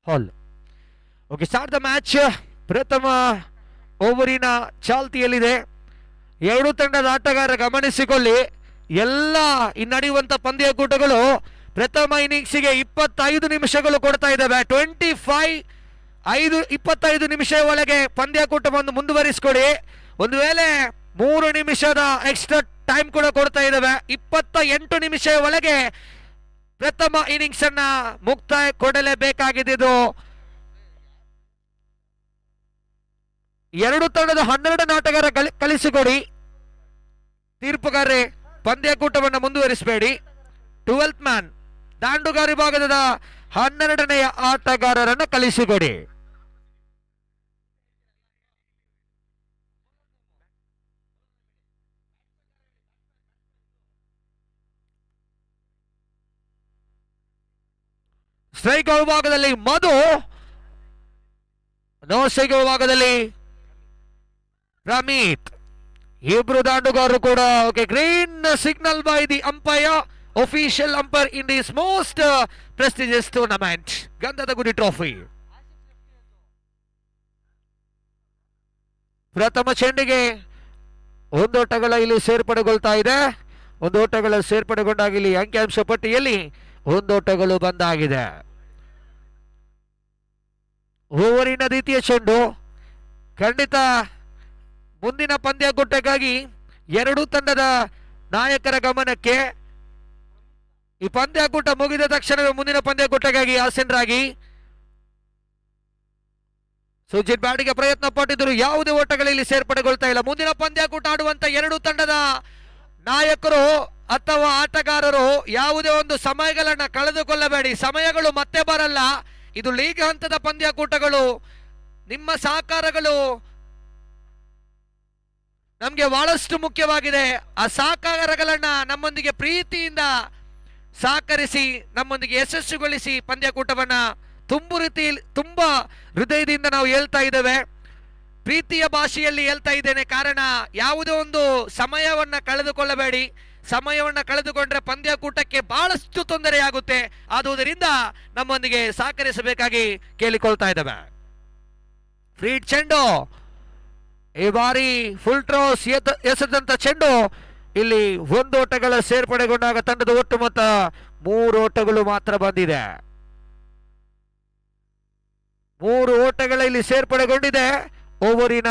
Hall. Okay, start the match. ಪ್ರಥಮ ಓವರಿನ ಚಾಲ್ತಿಯಲ್ಲಿದೆ. ಎರಡು ತಂಡದ ಆಟಗಾರ ಗಮನಿಸಿಕೊಳ್ಳಿ. ಎಲ್ಲ ಈ ನಡೆಯುವಂತ ಪಂದ್ಯಕೂಟಗಳು ಪ್ರಥಮ ಇನ್ನಿಂಗ್ಸಿಗೆ 25 ನಿಮಿಷಗಳು ಕೊಡ್ತಾ ಇದ್ದಾವೆ. 25 ನಿಮಿಷ ಒಳಗೆ ಪಂದ್ಯಕೂಟವನ್ನು ಮುಂದುವರಿಸಿಕೊಡಿ. ಒಂದು ವೇಳೆ 3 ನಿಮಿಷದ ಎಕ್ಸ್ಟ್ರಾ ಟೈಮ್ ಕೂಡ ಕೊಡ್ತಾ ಇದ್ದಾವೆ. 28 ನಿಮಿಷ ಒಳಗೆ ಪ್ರಥಮ ಇನ್ನಿಂಗ್ಸ್ ಅನ್ನ ಮುಕ್ತಾಯ ಕೊಡಲೇಬೇಕಾಗಿದೆ. ಇದು ಎರಡು ತಂಡದ 12 ಆಟಗಾರ ಕಳಿಸಿಕೊಡಿ. ತೀರ್ಪುಗಾರರೇ, ಪಂದ್ಯಕೂಟವನ್ನು ಮುಂದುವರಿಸಬೇಡಿ. 12th ಮ್ಯಾನ್ ದಾಂಡುಗಾರಿ ವಿಭಾಗದ 12ನೆಯ ಆಟಗಾರರನ್ನು ಕಳಿಸಿಕೊಡಿ. ಸ್ಟ್ರೈಕ್ ವಿಭಾಗದಲ್ಲಿ ಮಧು, ನೋ ಸ್ಟ್ರೈಕ್ ವಿಭಾಗದಲ್ಲಿ ರಮೀತ್. ಇಬ್ರು ದಾಂಡುಗಾರರು ಕೂಡ okay. Green signal by the umpire, official umpire in this most prestigious tournament, Gandhada Gudi trophy. ಪ್ರಥಮ ಚೆಂಡಿಗೆ ಒಂದು ಓಟಗಳ ಇಲ್ಲಿ ಸೇರ್ಪಡೆಗೊಳ್ತಾ ಇದೆ. ಒಂದು ಓಟಗಳ ಸೇರ್ಪಡೆಗೊಂಡಾಗ ಇಲ್ಲಿ ಅಂಕಿಅಂಶ ಪಟ್ಟಿಯಲ್ಲಿ ಒಂದು ಓಟಗಳು ಬಂದಾಗಿದೆ. ಓವರಿನ ದ್ವಿತೀಯ ಚೆಂಡು. ಖಂಡಿತ ಮುಂದಿನ ಪಂದ್ಯಕೂಟಕ್ಕಾಗಿ ಎರಡೂ ತಂಡದ ನಾಯಕರ ಗಮನಕ್ಕೆ. ಈ ಪಂದ್ಯಕೂಟ ಮುಗಿದ ತಕ್ಷಣವೇ ಮುಂದಿನ ಪಂದ್ಯಕೂಟಕ್ಕಾಗಿ ಆಸೀನರಾಗಿ. ಸುಜಿತ್ ಬ್ಯಾಟಿಗೆ ಪ್ರಯತ್ನ ಪಟ್ಟಿದ್ದರು, ಯಾವುದೇ ಓಟಗಳಲ್ಲಿ ಸೇರ್ಪಡೆಗೊಳ್ತಾ ಇಲ್ಲ. ಮುಂದಿನ ಪಂದ್ಯಕೂಟ ಆಡುವಂತ ಎರಡೂ ತಂಡದ ನಾಯಕರು ಅಥವಾ ಆಟಗಾರರು ಯಾವುದೇ ಒಂದು ಸಮಯಗಳನ್ನ ಕಳೆದುಕೊಳ್ಳಬೇಡಿ. ಸಮಯಗಳು ಮತ್ತೆ ಬರಲ್ಲ. ಇದು ಲೀಗ್ ಹಂತದ ಪಂದ್ಯಕೂಟಗಳು. ನಿಮ್ಮ ಸಹಕಾರಗಳು ನಮಗೆ ಬಹಳಷ್ಟು ಮುಖ್ಯವಾಗಿದೆ. ಆ ಸಹಕಾರಗಳನ್ನ ನಮ್ಮೊಂದಿಗೆ ಪ್ರೀತಿಯಿಂದ ಸಹಕರಿಸಿ ನಮ್ಮೊಂದಿಗೆ ಯಶಸ್ವಿಗೊಳಿಸಿ ಪಂದ್ಯಕೂಟವನ್ನ ತುಂಬಾ ಹೃದಯದಿಂದ ನಾವು ಹೇಳ್ತಾ ಇದ್ದೇವೆ. ಪ್ರೀತಿಯ ಭಾಷೆಯಲ್ಲಿ ಹೇಳ್ತಾ ಇದ್ದೇನೆ. ಕಾರಣ ಯಾವುದೇ ಒಂದು ಸಮಯವನ್ನ ಕಳೆದುಕೊಳ್ಳಬೇಡಿ. ಸಮಯವನ್ನ ಕಳೆದುಕೊಂಡ್ರೆ ಪಂದ್ಯಕೂಟಕ್ಕೆ ಬಹಳಷ್ಟು ತೊಂದರೆಯಾಗುತ್ತೆ. ಆದುದರಿಂದ ನಮ್ಮೊಂದಿಗೆ ಸಹಕರಿಸಬೇಕಾಗಿ ಕೇಳಿಕೊಳ್ತಾ ಇದ್ದೇವೆ. ಫ್ರೀಡ್ ಚೆಂಡು, ಈ ಬಾರಿ ಫುಲ್ ಟ್ರಾಸ್ ಎಸೆದಂತ ಚೆಂಡು. ಇಲ್ಲಿ ಒಂದು ಓಟಗಳ ಸೇರ್ಪಡೆಗೊಂಡಾಗ ತಂಡದ ಒಟ್ಟು ಮೊತ್ತ 3 ಓಟಗಳು ಮಾತ್ರ ಬಂದಿದೆ. 3 ಓಟಗಳ ಇಲ್ಲಿ ಸೇರ್ಪಡೆಗೊಂಡಿದೆ. ಓವರಿನ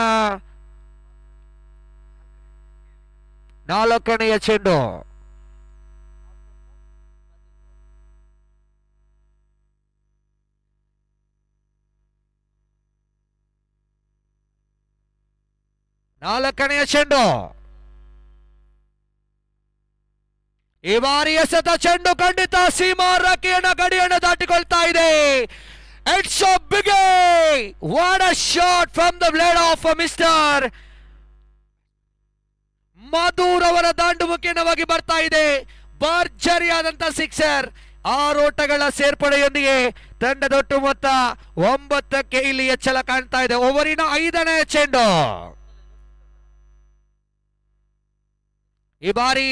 4ನೆಯ ಚೆಂಡು. ಈ ಬಾರಿ ಎಸೆತ ಚೆಂಡು ಖಂಡಿತ ಸೀಮಾ ರೇಖೆಯನ್ನ ಗಡಿಯನ್ನು ದಾಟಿಕೊಳ್ತಾ ಇದೆ. It's a big, what a shot from the blade of mister Madhur ಅವರ ದಾಂಡುಮುಖಿನವಾಗಿ ಬರ್ತಾ ಇದೆ. ಭರ್ಜರಿಯಾದಂತ ಸಿಕ್ಸರ್. 6 ಓಟಗಳ ಸೇರ್ಪಡೆಯೊಂದಿಗೆ ತಂಡದೊಟ್ಟು ಮೊತ್ತ 9ಕ್ಕೆ ಇಲ್ಲಿ ಹೆಚ್ಚಳ ಕಾಣ್ತಾ ಇದೆ. ಓವರಿನ 5ನೇ ಚೆಂಡು. ಈ ಬಾರಿ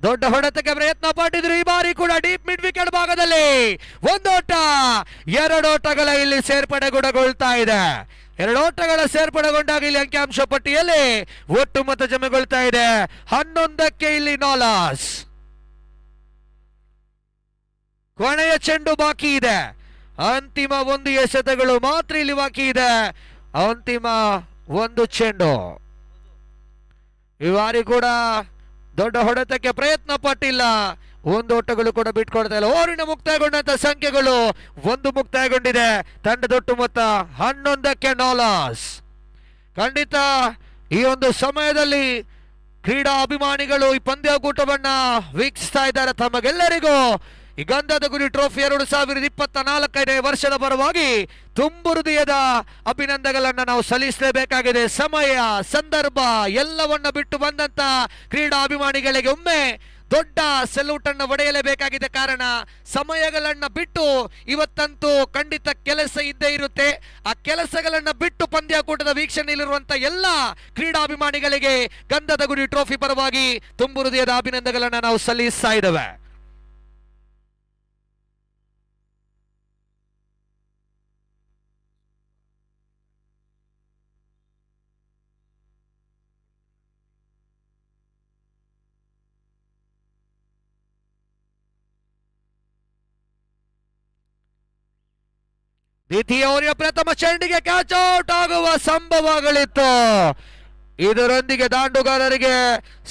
ದೊಡ್ಡ ಹೊಡೆತಕ್ಕೆ ಪ್ರಯತ್ನ ಪಟ್ಟಿದ್ರು. ಈ ಬಾರಿ ಕೂಡ ಡೀಪ್ ಮಿಡ್ ವಿಕೆಟ್ ಭಾಗದಲ್ಲಿ ಒಂದು ಓಟ. 2 ಓಟಗಳ ಇಲ್ಲಿ ಸೇರ್ಪಡೆಗೊಳ್ತಾ ಇದೆ. 2 ಓಟಗಳ ಸೇರ್ಪಡೆಗೊಂಡಾಗ ಇಲ್ಲಿ ಅಂಕಿಅಂಶ ಪಟ್ಟಿಯಲ್ಲಿ ಒಟ್ಟು ಮೊತ್ತ ಜಮೆಗೊಳ್ತಾ ಇದೆ. 11ಕ್ಕೆ ಇಲ್ಲಿ ನಾಲಾಸ್. ಕೊನೆಯ ಚೆಂಡು ಬಾಕಿ ಇದೆ. ಅಂತಿಮ 1 ಎಸೆತಗಳು ಮಾತ್ರ ಇಲ್ಲಿ ಬಾಕಿ ಇದೆ. ಅಂತಿಮ 1 ಚೆಂಡು. ಈ ಬಾರಿ ಕೂಡ ದೊಡ್ಡ ಹೊಡೆತಕ್ಕೆ ಪ್ರಯತ್ನ ಪಟ್ಟಿಲ್ಲ. 1 ಓಟಗಳು ಕೂಡ ಬಿಟ್ಕೊಡ್ತಾ ಇಲ್ಲ. ಓವರಿನ ಮುಕ್ತಾಯಗೊಂಡಂತ ಸಂಖ್ಯೆಗಳು 1 ಮುಕ್ತಾಯಗೊಂಡಿದೆ. ತಂಡದೊಟ್ಟು ಮೊತ್ತ 11ಕ್ಕೆ ನಾಲಾಸ್. ಖಂಡಿತ ಈ ಒಂದು ಸಮಯದಲ್ಲಿ ಕ್ರೀಡಾ ಅಭಿಮಾನಿಗಳು ಈ ಪಂದ್ಯಕೂಟವನ್ನ ವೀಕ್ಷಿಸ್ತಾ ಇದ್ದಾರೆ. ತಮಗೆಲ್ಲರಿಗೂ ಈ ಗಂಧದ ಗುರಿ ಟ್ರೋಫಿ 2024ನೇ ವರ್ಷದ ಪರವಾಗಿ ತುಂಬು ಹೃದಯದ ಅಭಿನಂದನೆಗಳನ್ನ ನಾವು ಸಲ್ಲಿಸಲೇಬೇಕಾಗಿದೆ. ಸಮಯ ಸಂದರ್ಭ ಎಲ್ಲವನ್ನ ಬಿಟ್ಟು ಬಂದಂತ ಕ್ರೀಡಾ ಅಭಿಮಾನಿಗಳಿಗೆ ಒಮ್ಮೆ ದೊಡ್ಡ ಸೆಲ್ಯೂಟ್ ಅನ್ನು ಹೊಡೆಯಲೇಬೇಕಾಗಿದೆ. ಕಾರಣ ಸಮಯಗಳನ್ನ ಬಿಟ್ಟು ಇವತ್ತಂತೂ ಖಂಡಿತ ಕೆಲಸ ಇದ್ದೇ ಇರುತ್ತೆ. ಆ ಕೆಲಸಗಳನ್ನ ಬಿಟ್ಟು ಪಂದ್ಯಕೂಟದ ವೀಕ್ಷಣೆಯಲ್ಲಿರುವಂತ ಎಲ್ಲ ಕ್ರೀಡಾಭಿಮಾನಿಗಳಿಗೆ ಗಂಧದ ಗುಡಿ ಟ್ರೋಫಿ ಪರವಾಗಿ ತುಂಬು ಹೃದಯದ ಅಭಿನಂದನೆಗಳನ್ನ ನಾವು ಸಲ್ಲಿಸ್ತಾ ಇದ್ದೇವೆ. ದ್ವಿತೀಯ ಓವರಿನ ಪ್ರಥಮ ಚೆಂಡಿಗೆ ಕ್ಯಾಚ್ ಔಟ್ ಆಗುವ ಸಂಭವಗಳಿತ್ತು. ಇದರೊಂದಿಗೆ ದಾಂಡುಗಾರರಿಗೆ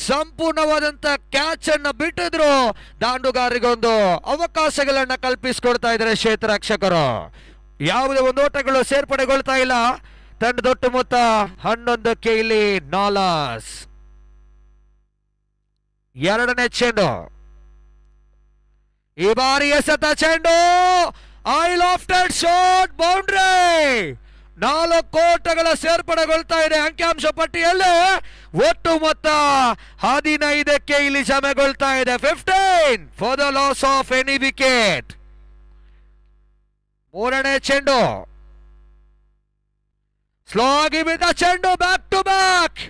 ಸಂಪೂರ್ಣವಾದಂತ ಕ್ಯಾಚ್ ಅನ್ನ ಬಿಟ್ಟಿದ್ರು. ದಾಂಡುಗಾರರಿಗೆ ಒಂದು ಅವಕಾಶಗಳನ್ನ ಕಲ್ಪಿಸಿಕೊಡ್ತಾ ಇದ್ದಾರೆ ಕ್ಷೇತ್ರ ರಕ್ಷಕರು. ಯಾವುದೇ ಒಂದು ಓಟಗಳು ಸೇರ್ಪಡೆಗೊಳ್ತಾ ಇಲ್ಲ. ತಂಡದೊಟ್ಟು ಮೊತ್ತ 11ಕ್ಕೆ ಇಲ್ಲಿ ನಾಲಾಸ್. ಎರಡನೇ ಚೆಂಡು, ಈ ಬಾರಿ ಎಸೆತ ಚೆಂಡು, ಐ ಲಾಫ್ಟೆಡ್ ಶಾಟ್, ಬೌಂಡ್ರಿ. 4 ಓಟಗಳ ಸೇರ್ಪಡೆಗೊಳ್ತಾ ಇದೆ ಅಂಕಿಅಂಶ ಪಟ್ಟಿಯಲ್ಲಿ. ಒಟ್ಟು ಮೊತ್ತ 15ಕ್ಕೆ ಇಲ್ಲಿ ಜಮೆಗೊಳ್ತಾ ಇದೆ. 15 for the loss of any wicket. ಮೂರನೇ ಚೆಂಡು, ಸ್ಲೋ ಆಗಿ ಬಿದ್ದ ಚೆಂಡು, ಬ್ಯಾಕ್ ಟು ಬ್ಯಾಕ್.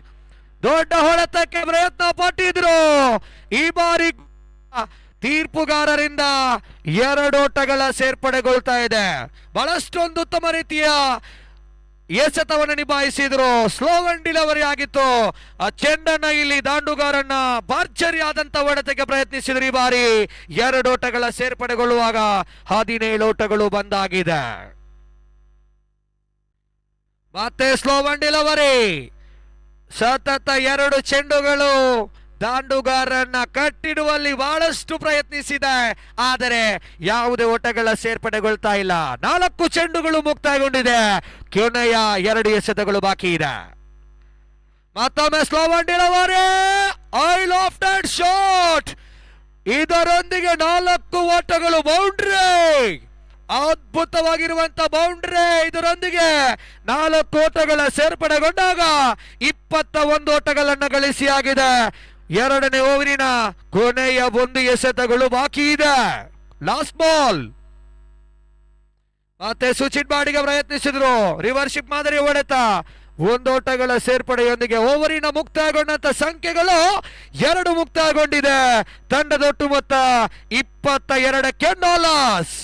ದೊಡ್ಡ ಹೊಡೆತಕ್ಕೆ ಪ್ರಯತ್ನ ಪಟ್ಟಿದ್ರು. ಈ ಬಾರಿ ತೀರ್ಪುಗಾರರಿಂದ 2 ಓಟಗಳ ಸೇರ್ಪಡೆಗೊಳ್ತಾ ಇದೆ. ಬಹಳಷ್ಟೊಂದು ಉತ್ತಮ ರೀತಿಯ ಎಸೆತವನ್ನು ನಿಭಾಯಿಸಿದ್ರು. ಸ್ಲೋ ಅಂಡ್ ಡಿಲಿವರಿ ಆಗಿತ್ತು. ಆ ಚೆಂಡನ್ನ ಇಲ್ಲಿ ದಾಂಡುಗಾರನ್ನ ಭರ್ಜರಿ ಆದಂತ ಹೊಡೆತಕ್ಕೆ ಪ್ರಯತ್ನಿಸಿದ್ರು. ಈ ಬಾರಿ 2 ಓಟಗಳ ಸೇರ್ಪಡೆಗೊಳ್ಳುವಾಗ 17 ಓಟಗಳು ಬಂದಾಗಿದೆ. ಮತ್ತೆ ಸ್ಲೋ ಅಂಡ್ ಡಿಲಿವರಿ. ಸತತ 2 ಚೆಂಡುಗಳು ದಾಂಡುಗಾರನ್ನ ಕಟ್ಟಿಡುವಲ್ಲಿ ಬಹಳಷ್ಟು ಪ್ರಯತ್ನಿಸಿದೆ. ಆದರೆ ಯಾವುದೇ ಓಟಗಳ ಸೇರ್ಪಡೆಗೊಳ್ತಾ ಇಲ್ಲ. 4 ಚೆಂಡುಗಳು ಮುಕ್ತಾಯಗೊಂಡಿದೆ. ಕೊನೆಯ 2 ಎಸೆತಗಳು ಬಾಕಿ ಇದೆ. ಮತ್ತೊಮ್ಮೆ slow and delivery, a lofted shot. ಇದರೊಂದಿಗೆ 4 ಓಟಗಳು, ಬೌಂಡ್ರಿ. ಅದ್ಭುತವಾಗಿರುವಂತ ಬೌಂಡ್ರಿ. ಇದರೊಂದಿಗೆ 4 ಓಟಗಳ ಸೇರ್ಪಡೆಗೊಂಡಾಗ 21 ಓಟಗಳನ್ನು ಗಳಿಸಿ ಆಗಿದೆ. ಎರಡನೇ ಓವರಿನ ಕೊನೆಯ 1 ಎಸೆತಗಳು ಬಾಕಿ ಇದೆ. Last ball. ಮತ್ತೆ ಸುಚಿನ್ ಬಾಡಿಗೆ ಪ್ರಯತ್ನಿಸಿದ್ರು. ರಿವರ್ಶಿಪ್ ಮಾದರಿ ಹೊಡೆತ. 1 ಓಟಗಳ ಸೇರ್ಪಡೆಯೊಂದಿಗೆ ಓವರಿನ ಮುಕ್ತಾಯಗೊಂಡಂತ ಸಂಖ್ಯೆಗಳು 2 ಮುಕ್ತಾಯಗೊಂಡಿದೆ. ತಂಡದೊಟ್ಟು ಮೊತ್ತ 22ಕ್ಕೆ ನಾಲಾಸ್.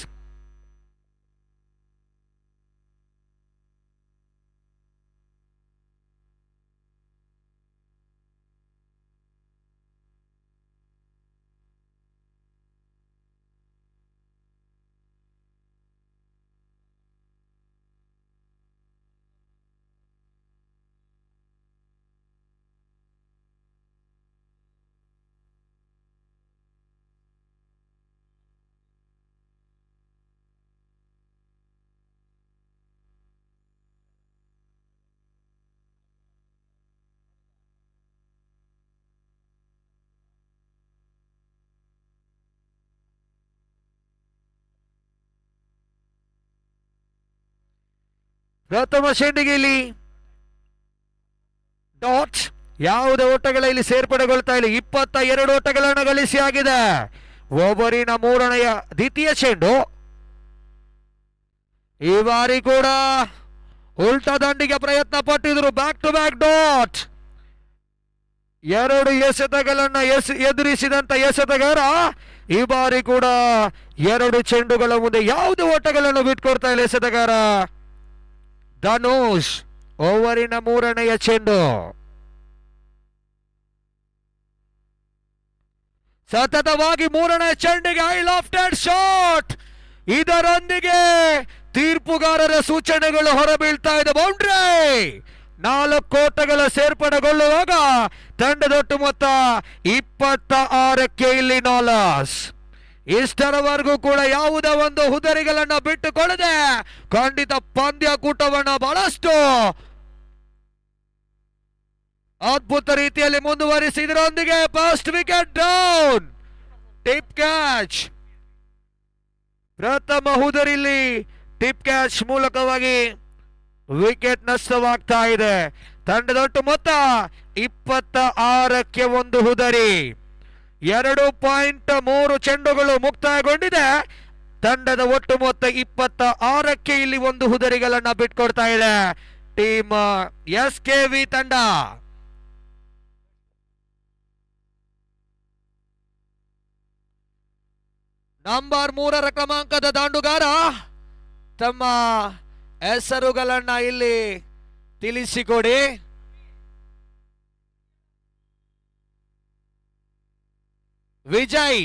ಪ್ರಥಮ ಚೆಂಡಿಗೆ ಇಲ್ಲಿ ಡಾಟ್. ಯಾವುದೇ ಓಟಗಳ ಇಲ್ಲಿ ಸೇರ್ಪಡೆಗೊಳ್ತಾ ಇಲ್ಲ. 22 ಓಟಗಳನ್ನು ಗಳಿಸಿ ಆಗಿದೆ. ಓವರಿನ ಮೂರನೆಯ ದ್ವಿತೀಯ ಚೆಂಡು. ಈ ಬಾರಿ ಕೂಡ ಉಲ್ಟಾ ದಂಡಿಗೆ ಪ್ರಯತ್ನ ಪಟ್ಟಿದ್ರು. Back to back dot. 2 ಎಸೆತಗಳನ್ನ ಎದುರಿಸಿದಂತ ಎಸೆತಗಾರ ಈ ಬಾರಿ ಕೂಡ 2 ಚೆಂಡುಗಳ ಮುಂದೆ ಯಾವುದೇ ಓಟಗಳನ್ನು ಬಿಟ್ಕೊಡ್ತಾ ಇಲ್ಲ ಎಸೆತಗಾರ ಧನುಷ್. ಓವರಿನ ಮೂರನೆಯ ಚೆಂಡು. ಸತತವಾಗಿ ಮೂರನೇ ಚೆಂಡಿಗೆ ಐ ಲಾಫ್ಟೆಡ್ ಶಾಟ್. ಇದರೊಂದಿಗೆ ತೀರ್ಪುಗಾರರ ಸೂಚನೆಗಳು ಹೊರಬೀಳ್ತಾ ಇದೆ. ಬೌಂಡ್ರಿ. 4 ಓಟಗಳ ಸೇರ್ಪಡೆಗೊಳ್ಳುವಾಗ ತಂಡದೊಟ್ಟು ಮೊತ್ತ 26ಕ್ಕೆ ಇಲ್ಲಿ ನಾಲಾಸ್. ಇಷ್ಟರವರೆಗೂ ಕೂಡ ಯಾವುದೇ ಒಂದು ಹುದರಿಗಳನ್ನ ಬಿಟ್ಟುಕೊಳ್ಳದೆ ಖಂಡಿತ ಪಂದ್ಯಕೂಟವನ್ನ ಬಹಳಷ್ಟು ಅದ್ಭುತ ರೀತಿಯಲ್ಲಿ ಮುಂದುವರಿಸಿದ್ರೊಂದಿಗೆ first wicket down. Tip catch. ಪ್ರಥಮ ಹುದರಿಲಿ ಟಿಪ್ ಕ್ಯಾಚ್ ಮೂಲಕವಾಗಿ ವಿಕೆಟ್ ನಷ್ಟವಾಗ್ತಾ ಇದೆ. ತಂಡದೊಟ್ಟು ಮೊತ್ತ 26ಕ್ಕೆ 1 ಹುದರಿ. 2.3 ಚೆಂಡುಗಳು ಮುಕ್ತಾಯಗೊಂಡಿದೆ. ತಂಡದ ಒಟ್ಟು ಮೊತ್ತ 26ಕ್ಕೆ ಇಲ್ಲಿ 1 ಹುದರಿಗಳನ್ನ ಬಿಟ್ಕೊಡ್ತಾ ಇದೆ ಟೀಮ್ SKV ತಂಡ. ನಂಬರ್ 3ರ ಕ್ರಮಾಂಕದ ದಾಂಡುಗಾರ ತಮ್ಮ ಹೆಸರುಗಳನ್ನ ಇಲ್ಲಿ ತಿಳಿಸಿಕೊಡಿ. ವಿಜಯ್.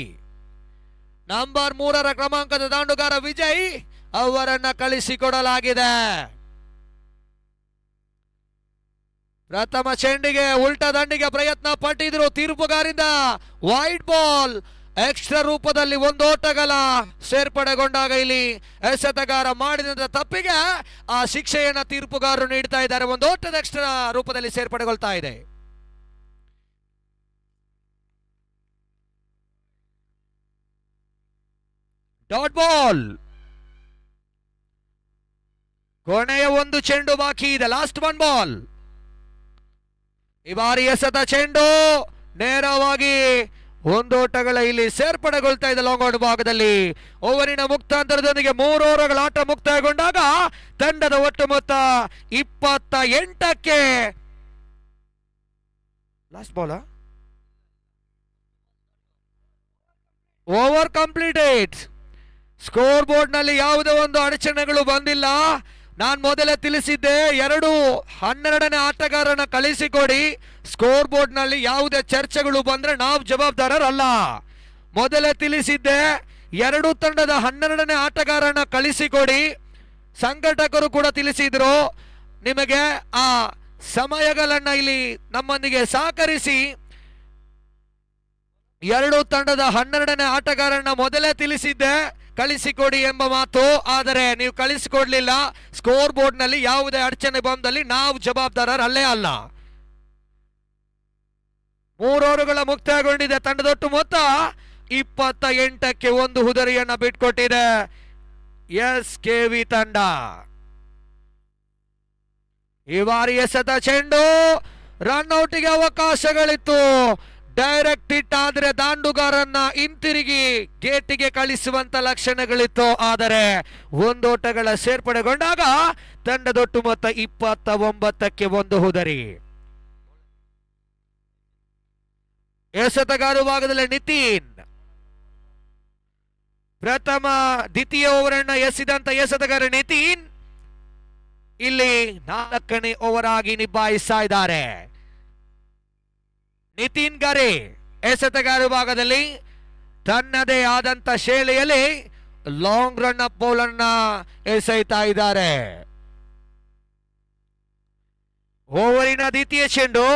ನಂಬರ್ 3ರ ಕ್ರಮಾಂಕದ ದಾಂಡುಗಾರ ವಿಜಯ್ ಅವರನ್ನ ಕಳಿಸಿಕೊಡಲಾಗಿದೆ. ಪ್ರಥಮ ಚೆಂಡಿಗೆ ಉಲ್ಟಾ ದಂಡಿಗೆ ಪ್ರಯತ್ನ ಪಟ್ಟಿದ್ರು ತೀರ್ಪುಗಾರಿಂದ. Wide ball. ಎಕ್ಸ್ಟ್ರಾ ರೂಪದಲ್ಲಿ ಒಂದು ಓಟಗಳ ಸೇರ್ಪಡೆಗೊಂಡಾಗ ಇಲ್ಲಿ ಎಸೆತಗಾರ ಮಾಡಿದಂತ ತಪ್ಪಿಗೆ ಆ ಶಿಕ್ಷೆಯನ್ನ ತೀರ್ಪುಗಾರರು ನೀಡ್ತಾ ಇದ್ದಾರೆ. ಒಂದು ಓಟದ ಎಕ್ಸ್ಟ್ರಾ ರೂಪದಲ್ಲಿ ಸೇರ್ಪಡೆಗೊಳ್ತಾ ಇದೆ. Dot ball. ಕೊನೆಯ ಒಂದು ಚೆಂಡು ಬಾಕಿ ಇದೆ. Last one ball. ಈ ಬಾರಿ ಎಸೆತ ಚೆಂಡು ನೇರವಾಗಿ ಒಂದೋಟಗಳ ಇಲ್ಲಿ ಸೇರ್ಪಡೆಗೊಳ್ತಾ ಇದೆ ಲಾಂಗ್ ಔಟ್ ಭಾಗದಲ್ಲಿ. ಓವರಿನ ಮುಕ್ತಾಂತರದೊಂದಿಗೆ 3 ಓವರ್ಗಳ ಆಟ ಮುಕ್ತಾಯಗೊಂಡಾಗ ತಂಡದ ಒಟ್ಟು ಮೊತ್ತ 28ಕ್ಕೆ. Last ball. Over completed. Score board ನಲ್ಲಿ ಯಾವುದೇ ಒಂದು ಅಡಚಣೆಗಳು ಬಂದಿಲ್ಲ. ನಾನು ಮೊದಲೇ ತಿಳಿಸಿದ್ದೆ 12ನೇ ಆಟಗಾರನ ಕಳಿಸಿಕೊಡಿ. ಸ್ಕೋರ್ ಬೋರ್ಡ್ ನಲ್ಲಿ ಯಾವುದೇ ಚರ್ಚೆಗಳು ಬಂದ್ರೆ ನಾವು ಜವಾಬ್ದಾರರಲ್ಲ. ಮೊದಲೇ ತಿಳಿಸಿದ್ದೆ 2 ತಂಡದ 12ನೇ ಆಟಗಾರನ ಕಳಿಸಿಕೊಡಿ. ಸಂಘಟಕರು ಕೂಡ ತಿಳಿಸಿದ್ರು ನಿಮಗೆ ಆ ಸಮಯಗಳನ್ನ ಇಲ್ಲಿ ನಮ್ಮೊಂದಿಗೆ ಸಹಕರಿಸಿ 2 ತಂಡದ 12ನೇ ಆಟಗಾರನ ಮೊದಲೇ ತಿಳಿಸಿದ್ದೆ ಕಳಿಸಿಕೊಡಿ ಎಂಬ ಮಾತು. ಆದರೆ ನೀವು ಕಳಿಸಿಕೊಡ್ಲಿಲ್ಲ. ಸ್ಕೋರ್ ಬೋರ್ಡ್ ನಲ್ಲಿ ಯಾವುದೇ ಅಡಚಣೆ ಬಂದಲ್ಲಿ ನಾವು ಜವಾಬ್ದಾರರಲ್ಲೇ ಅಲ್ಲ. 3 ಓವರ್ಗಳ ಮುಕ್ತಾಯಗೊಂಡಿದೆ. ತಂಡದೊಟ್ಟು ಮೊತ್ತ 28ಕ್ಕೆ ಒಂದು ಹುದರಿಯನ್ನ ಬಿಟ್ಕೊಟ್ಟಿದೆ SKV ತಂಡ. ಈ ಬಾರಿ ಎಸೆತ ಚೆಂಡು ರನ್ಔಟ್ಗೆ ಅವಕಾಶಗಳಿತ್ತು. ಡೈರೆಕ್ಟ್ ಹಿಟ್ ಆದ್ರೆ ದಾಂಡುಗಾರನ್ನ ಹಿಂತಿರುಗಿ ಗೇಟಿಗೆ ಕಳಿಸುವಂತ ಲಕ್ಷಣಗಳಿತ್ತು. ಆದರೆ ಒಂದೋಟಗಳ ಸೇರ್ಪಡೆಗೊಂಡಾಗ ತಂಡದೊಟ್ಟು ಮೊತ್ತ 29ಕ್ಕೆ ಒಂದು ಹುದರಿ. ಎಸೆತಗಾರ ಭಾಗದಲ್ಲಿ ನಿತಿನ್ ಪ್ರಥಮ ದ್ವಿತೀಯ ಓವರನ್ನ ಎಸೆದಂತ ಎಸೆತಗಾರ ನಿತಿನ್ ಇಲ್ಲಿ 4ನೇ ಓವರ್ ಆಗಿ ನಿಭಾಯಿಸ್ತಾ ಇದ್ದಾರೆ. ನಿತಿನ್ ಗರೆ ಎಸೆತಗಾರ ಭಾಗದಲ್ಲಿ ತನ್ನದೇ ಆದಂತ ಶೈಲಿಯಲ್ಲಿ ಲಾಂಗ್ ರನ್ ಅಪ್ ಬೌಲ್ ಅನ್ನ ಎಸೆಯುತ್ತಾ ಇದ್ದಾರೆ. ಓವರಿನ ದ್ವಿತೀಯ ಚೆಂಡು.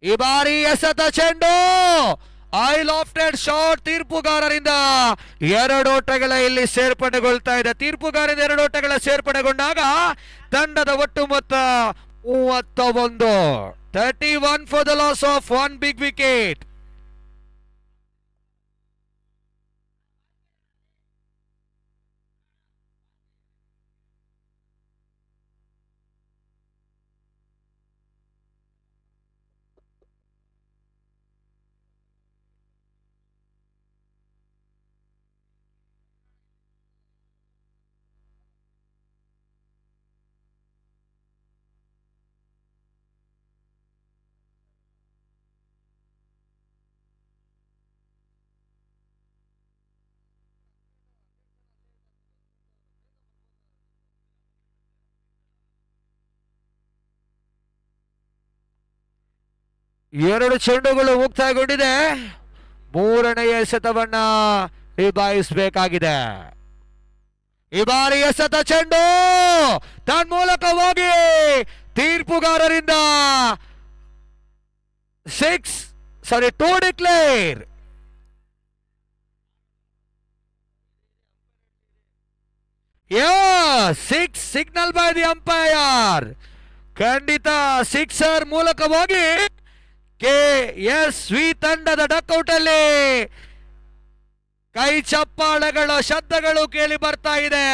ಈ ಬಾರಿ ಎಸೆತ ಚೆಂಡು ಐ ಲಾಫ್ಟೆಡ್ ಶಾಟ್ ತೀರ್ಪುಗಾರರಿಂದ 2 ಓಟಗಳ ಇಲ್ಲಿ ಸೇರ್ಪಡೆಗೊಳ್ತಾ ಇದೆ. ತೀರ್ಪುಗಾರರಿಂದ 2 ಓಟಗಳ ಸೇರ್ಪಡೆಗೊಂಡಾಗ ತಂಡದ ಒಟ್ಟು ಮೊತ್ತ 31. 31 for the loss of 1 big wicket. ಎರಡು ಚೆಂಡುಗಳು ಮುಕ್ತಾಯಗೊಂಡಿದೆ. 3ನೇ ಎಸೆತವನ್ನ ನಿಭಾಯಿಸಬೇಕಾಗಿದೆ. ಈ ಬಾರಿ ಎಸೆತ ಚೆಂಡು ತನ್ಮೂಲಕವಾಗಿ ತೀರ್ಪುಗಾರರಿಂದ 2 declare. Six signal by the umpire. ಖಂಡಿತ ಸಿಕ್ಸರ್ ಮೂಲಕವಾಗಿ KSV ತಂಡದ ಡಕ್ಔಟ್ ಅಲ್ಲಿ ಕೈ ಚಪ್ಪಾಳೆಗಳ ಶಬ್ದಗಳು ಕೇಳಿ ಬರ್ತಾ ಇದೆ.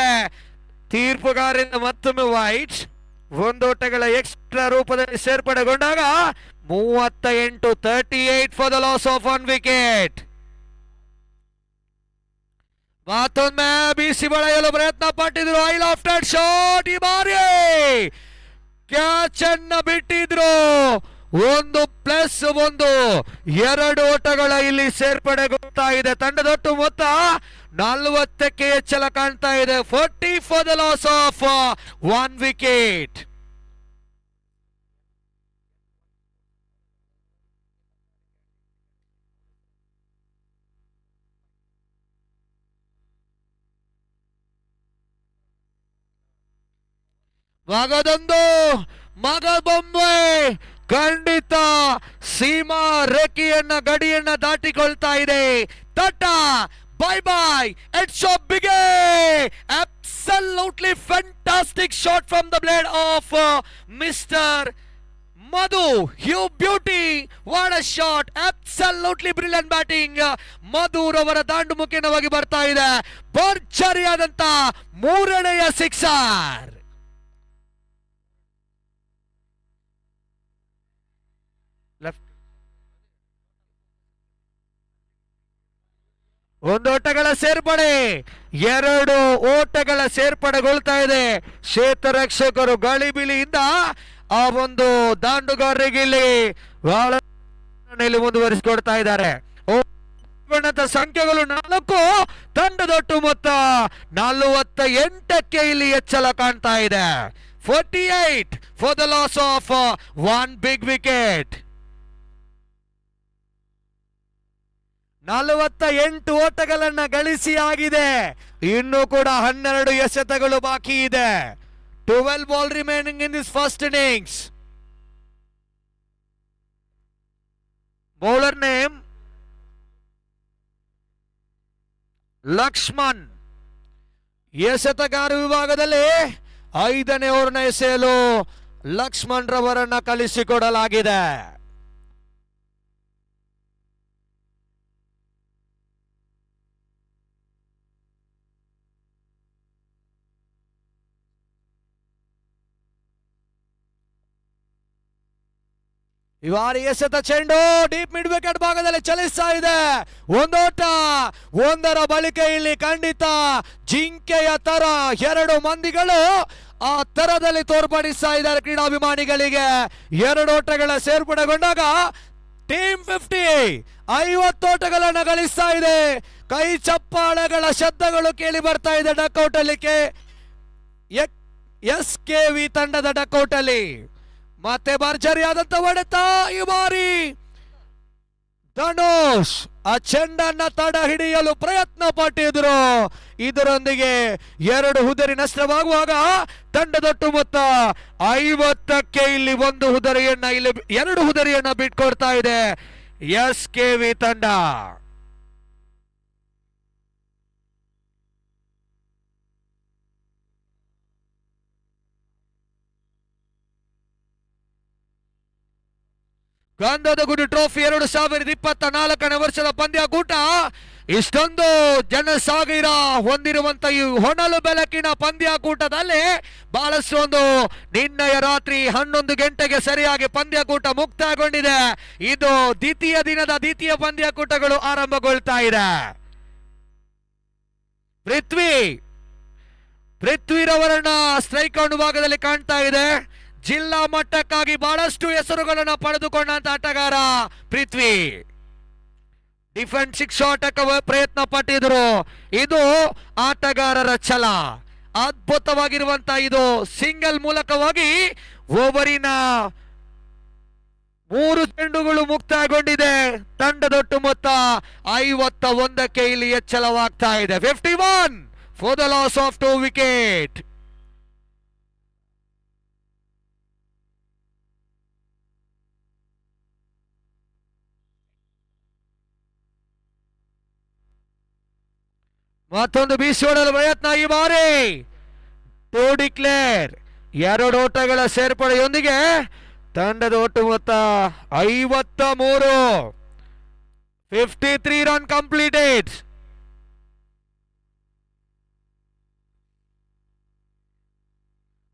ತೀರ್ಪುಗಾರರಿಂದ ಮತ್ತೊಮ್ಮೆ ವೈಟ್. ಒಂದೋಟಗಳ ಎಕ್ಸ್ಟ್ರಾ ರೂಪದಲ್ಲಿ ಸೇರ್ಪಡೆಗೊಂಡಾಗ 38 for the loss of 1 wicket. ಮತ್ತೊಮ್ಮೆ ಬೀಸಿ ಬಳೆಯಲು ಪ್ರಯತ್ನ ಪಟ್ಟಿದ್ರು. I lofted shot. ಈ ಬಾರಿ ಕ್ಯಾಚ್ ಅನ್ನ ಬಿಟ್ಟಿದ್ರು. 1+1 2 ಓಟಗಳ ಇಲ್ಲಿ ಸೇರ್ಪಡೆಗೊಳ್ತಾ ಇದೆ. ತಂಡದೊಟ್ಟು ಮೊತ್ತ 40ಕ್ಕೆ ಹೆಚ್ಚಳ ಕಾಣ್ತಾ ಇದೆ. 40 for the loss of 1 wicket. ಮಗದೊಂದು ಮಗಬೊಮ್ಮೆ ಖಂಡಿತ ಸೀಮಾ ರೇಖೆಯನ್ನ ಗಡಿಯನ್ನ ದಾಟಿಕೊಳ್ತಾ ಇದೆ. ತಟ bye bye, it's so big, absolutely fantastic shot from the blade of Mr. Madhu, you beauty, what a shot, absolutely brilliant batting. ಮಧು ರವರ ದಾಂಡು ಮುಖೇನವಾಗಿ ಬರ್ತಾ ಇದೆ ಭರ್ಜರಿಯಾದಂತ ಮೂರನೆಯ ಸಿಕ್ಸರ್. ಒಂದು ಓಟಗಳ ಸೇರ್ಪಡೆ, ಎರಡು ಓಟಗಳ ಸೇರ್ಪಡೆಗೊಳ್ತಾ ಇದೆ. ಕ್ಷೇತ್ರರಕ್ಷಕರು ಗಳಿಬಿಲಿಯಿಂದ ಆ ಒಂದು ದಾಂಡುಗಾರರಿಗೆ ಇಲ್ಲಿ ಬಹಳ ಮುಂದುವರಿಸಿಕೊಡ್ತಾ ಇದ್ದಾರೆ. ಸಂಖ್ಯೆಗಳು 4, ತಂಡದೊಟ್ಟು ಮೊತ್ತ 48ಕ್ಕೆ ಇಲ್ಲಿ ಹೆಚ್ಚಳ ಕಾಣ್ತಾ ಇದೆ. 48 for the loss of 1 big wicket. 48 ಓಟಗಳನ್ನ ಗಳಿಸಿ ಆಗಿದೆ. ಇನ್ನು ಕೂಡ 12 ಎಸೆತಗಳು ಬಾಕಿ ಇದೆ. 12 ball remaining in this first innings. Bowler name Lakshman. ಎಸೆತಗಾರ ವಿಭಾಗದಲ್ಲಿ 5ನೇ ಓವರ್ನ ಎಸೆಯಲು ಲಕ್ಷ್ಮಣ್ ರವರನ್ನ ಕಳಿಸಿಕೊಡಲಾಗಿದೆ. ಈ ಬಾರಿ ಎಸೆತ ಚೆಂಡು ಡೀಪ್ ಮಿಡ್ ವಿಕೆಟ್ ಭಾಗದಲ್ಲಿ ಚಲಿಸ್ತಾ ಇದೆ. ಒಂದೋಟ, ಒಂದರ ಬಳಿಕ ಇಲ್ಲಿ ಖಂಡಿತ ಜಿಂಕೆಯ ತರ 2 ಮಂದಿಗಳು ಆ ತರದಲ್ಲಿ ತೋರ್ಪಡಿಸ್ತಾ ಇದ್ದಾರೆ ಕ್ರೀಡಾಭಿಮಾನಿಗಳಿಗೆ. 2 ಓಟಗಳ ಸೇರ್ಪಡೆಗೊಂಡಾಗ ಟೀಮ್ 50 ಓಟಗಳನ್ನು ಗಳಿಸ್ತಾ ಇದೆ. ಕೈ ಚಪ್ಪಾಳೆಗಳ ಶಬ್ದಗಳು ಕೇಳಿ ಬರ್ತಾ ಇದೆ ಡಕ್ಔಟ್ ಅಲ್ಲಿ. SKV ತಂಡದ ಡಕ್ಔಟ್ ಅಲ್ಲಿ ಮತ್ತೆ ಭರ್ಜರಿಯಾದಂತ ಹೊಡೆತ. ಈ ಬಾರಿ ಧನುಷ್ ಆ ಚೆಂಡನ್ನ ತಡ ಹಿಡಿಯಲು ಪ್ರಯತ್ನ ಪಟ್ಟಿದ್ರು. ಇದರೊಂದಿಗೆ 2 ಹುದರಿ ನಷ್ಟವಾಗುವಾಗ ತಂಡದೊಟ್ಟು ಮೊತ್ತ 50ಕ್ಕೆ ಇಲ್ಲಿ 1 ಹುದರಿಯನ್ನ, ಇಲ್ಲಿ 2 ಹುದರಿಯನ್ನ ಬಿಟ್ಕೊಡ್ತಾ ಇದೆ SKV ತಂಡ. ಗಂಧದ ಗುಡಿ ಟ್ರೋಫಿ 2024ನೇ ವರ್ಷದ ಪಂದ್ಯಾಕೂಟ ಇಷ್ಟೊಂದು ಜನಸಾಗರ ಹೊಂದಿರುವಂತ ಈ ಹೊನಲು ಬೆಳಕಿನ ಪಂದ್ಯಾಕೂಟದಲ್ಲಿ ಬಹಳಷ್ಟು ಒಂದು ನಿನ್ನೆಯ ರಾತ್ರಿ 11 ಗಂಟೆಗೆ ಸರಿಯಾಗಿ ಪಂದ್ಯಾಕೂಟ ಮುಕ್ತಾಯಗೊಂಡಿದೆ. ಇದು ದ್ವಿತೀಯ ದಿನದ ದ್ವಿತೀಯ ಪಂದ್ಯಾಕೂಟಗಳು ಆರಂಭಗೊಳ್ತಾ ಇದೆ. ಪೃಥ್ವಿರವರನ್ನ ಸ್ಟ್ರೈಕ್ ಔಟ್ ಭಾಗದಲ್ಲಿ ಕಾಣ್ತಾ ಇದೆ. ಜಿಲ್ಲಾ ಮಟ್ಟಕ್ಕಾಗಿ ಬಹಳಷ್ಟು ಹೆಸರುಗಳನ್ನು ಪಡೆದುಕೊಂಡಂತ ಆಟಗಾರ ಪೃಥ್ವಿ. ಡಿಫೆನ್ಸಿವ್ ಶಾಟ್ ಪ್ರಯತ್ನ ಪಟ್ಟಿದ್ರು. ಇದು ಆಟಗಾರರ ಛಲ, ಅದ್ಭುತವಾಗಿರುವಂತ ಇದು ಸಿಂಗಲ್ ಮೂಲಕವಾಗಿ ಓವರಿನ 3 ಚೆಂಡುಗಳು ಮುಕ್ತಾಯಗೊಂಡಿದೆ. ತಂಡದೊಟ್ಟು ಮೊತ್ತ 51ಕ್ಕೆ ಇಲ್ಲಿ ಹೆಚ್ಚಳವಾಗ್ತಾ ಇದೆ. 51 for the loss of 2 wicket. ಮತ್ತೊಂದು ಬೀಸೋಡಲು ಪ್ರಯತ್ನ. ಈ ಬಾರಿ ಟು ಡಿಕ್ಲೇರ್ 2 ಓಟಗಳ ಸೇರ್ಪಡೆಯೊಂದಿಗೆ ತಂಡದ ಒಟ್ಟು ಮೊತ್ತ 53. 53 ರನ್ ಕಂಪ್ಲೀಟೆಡ್.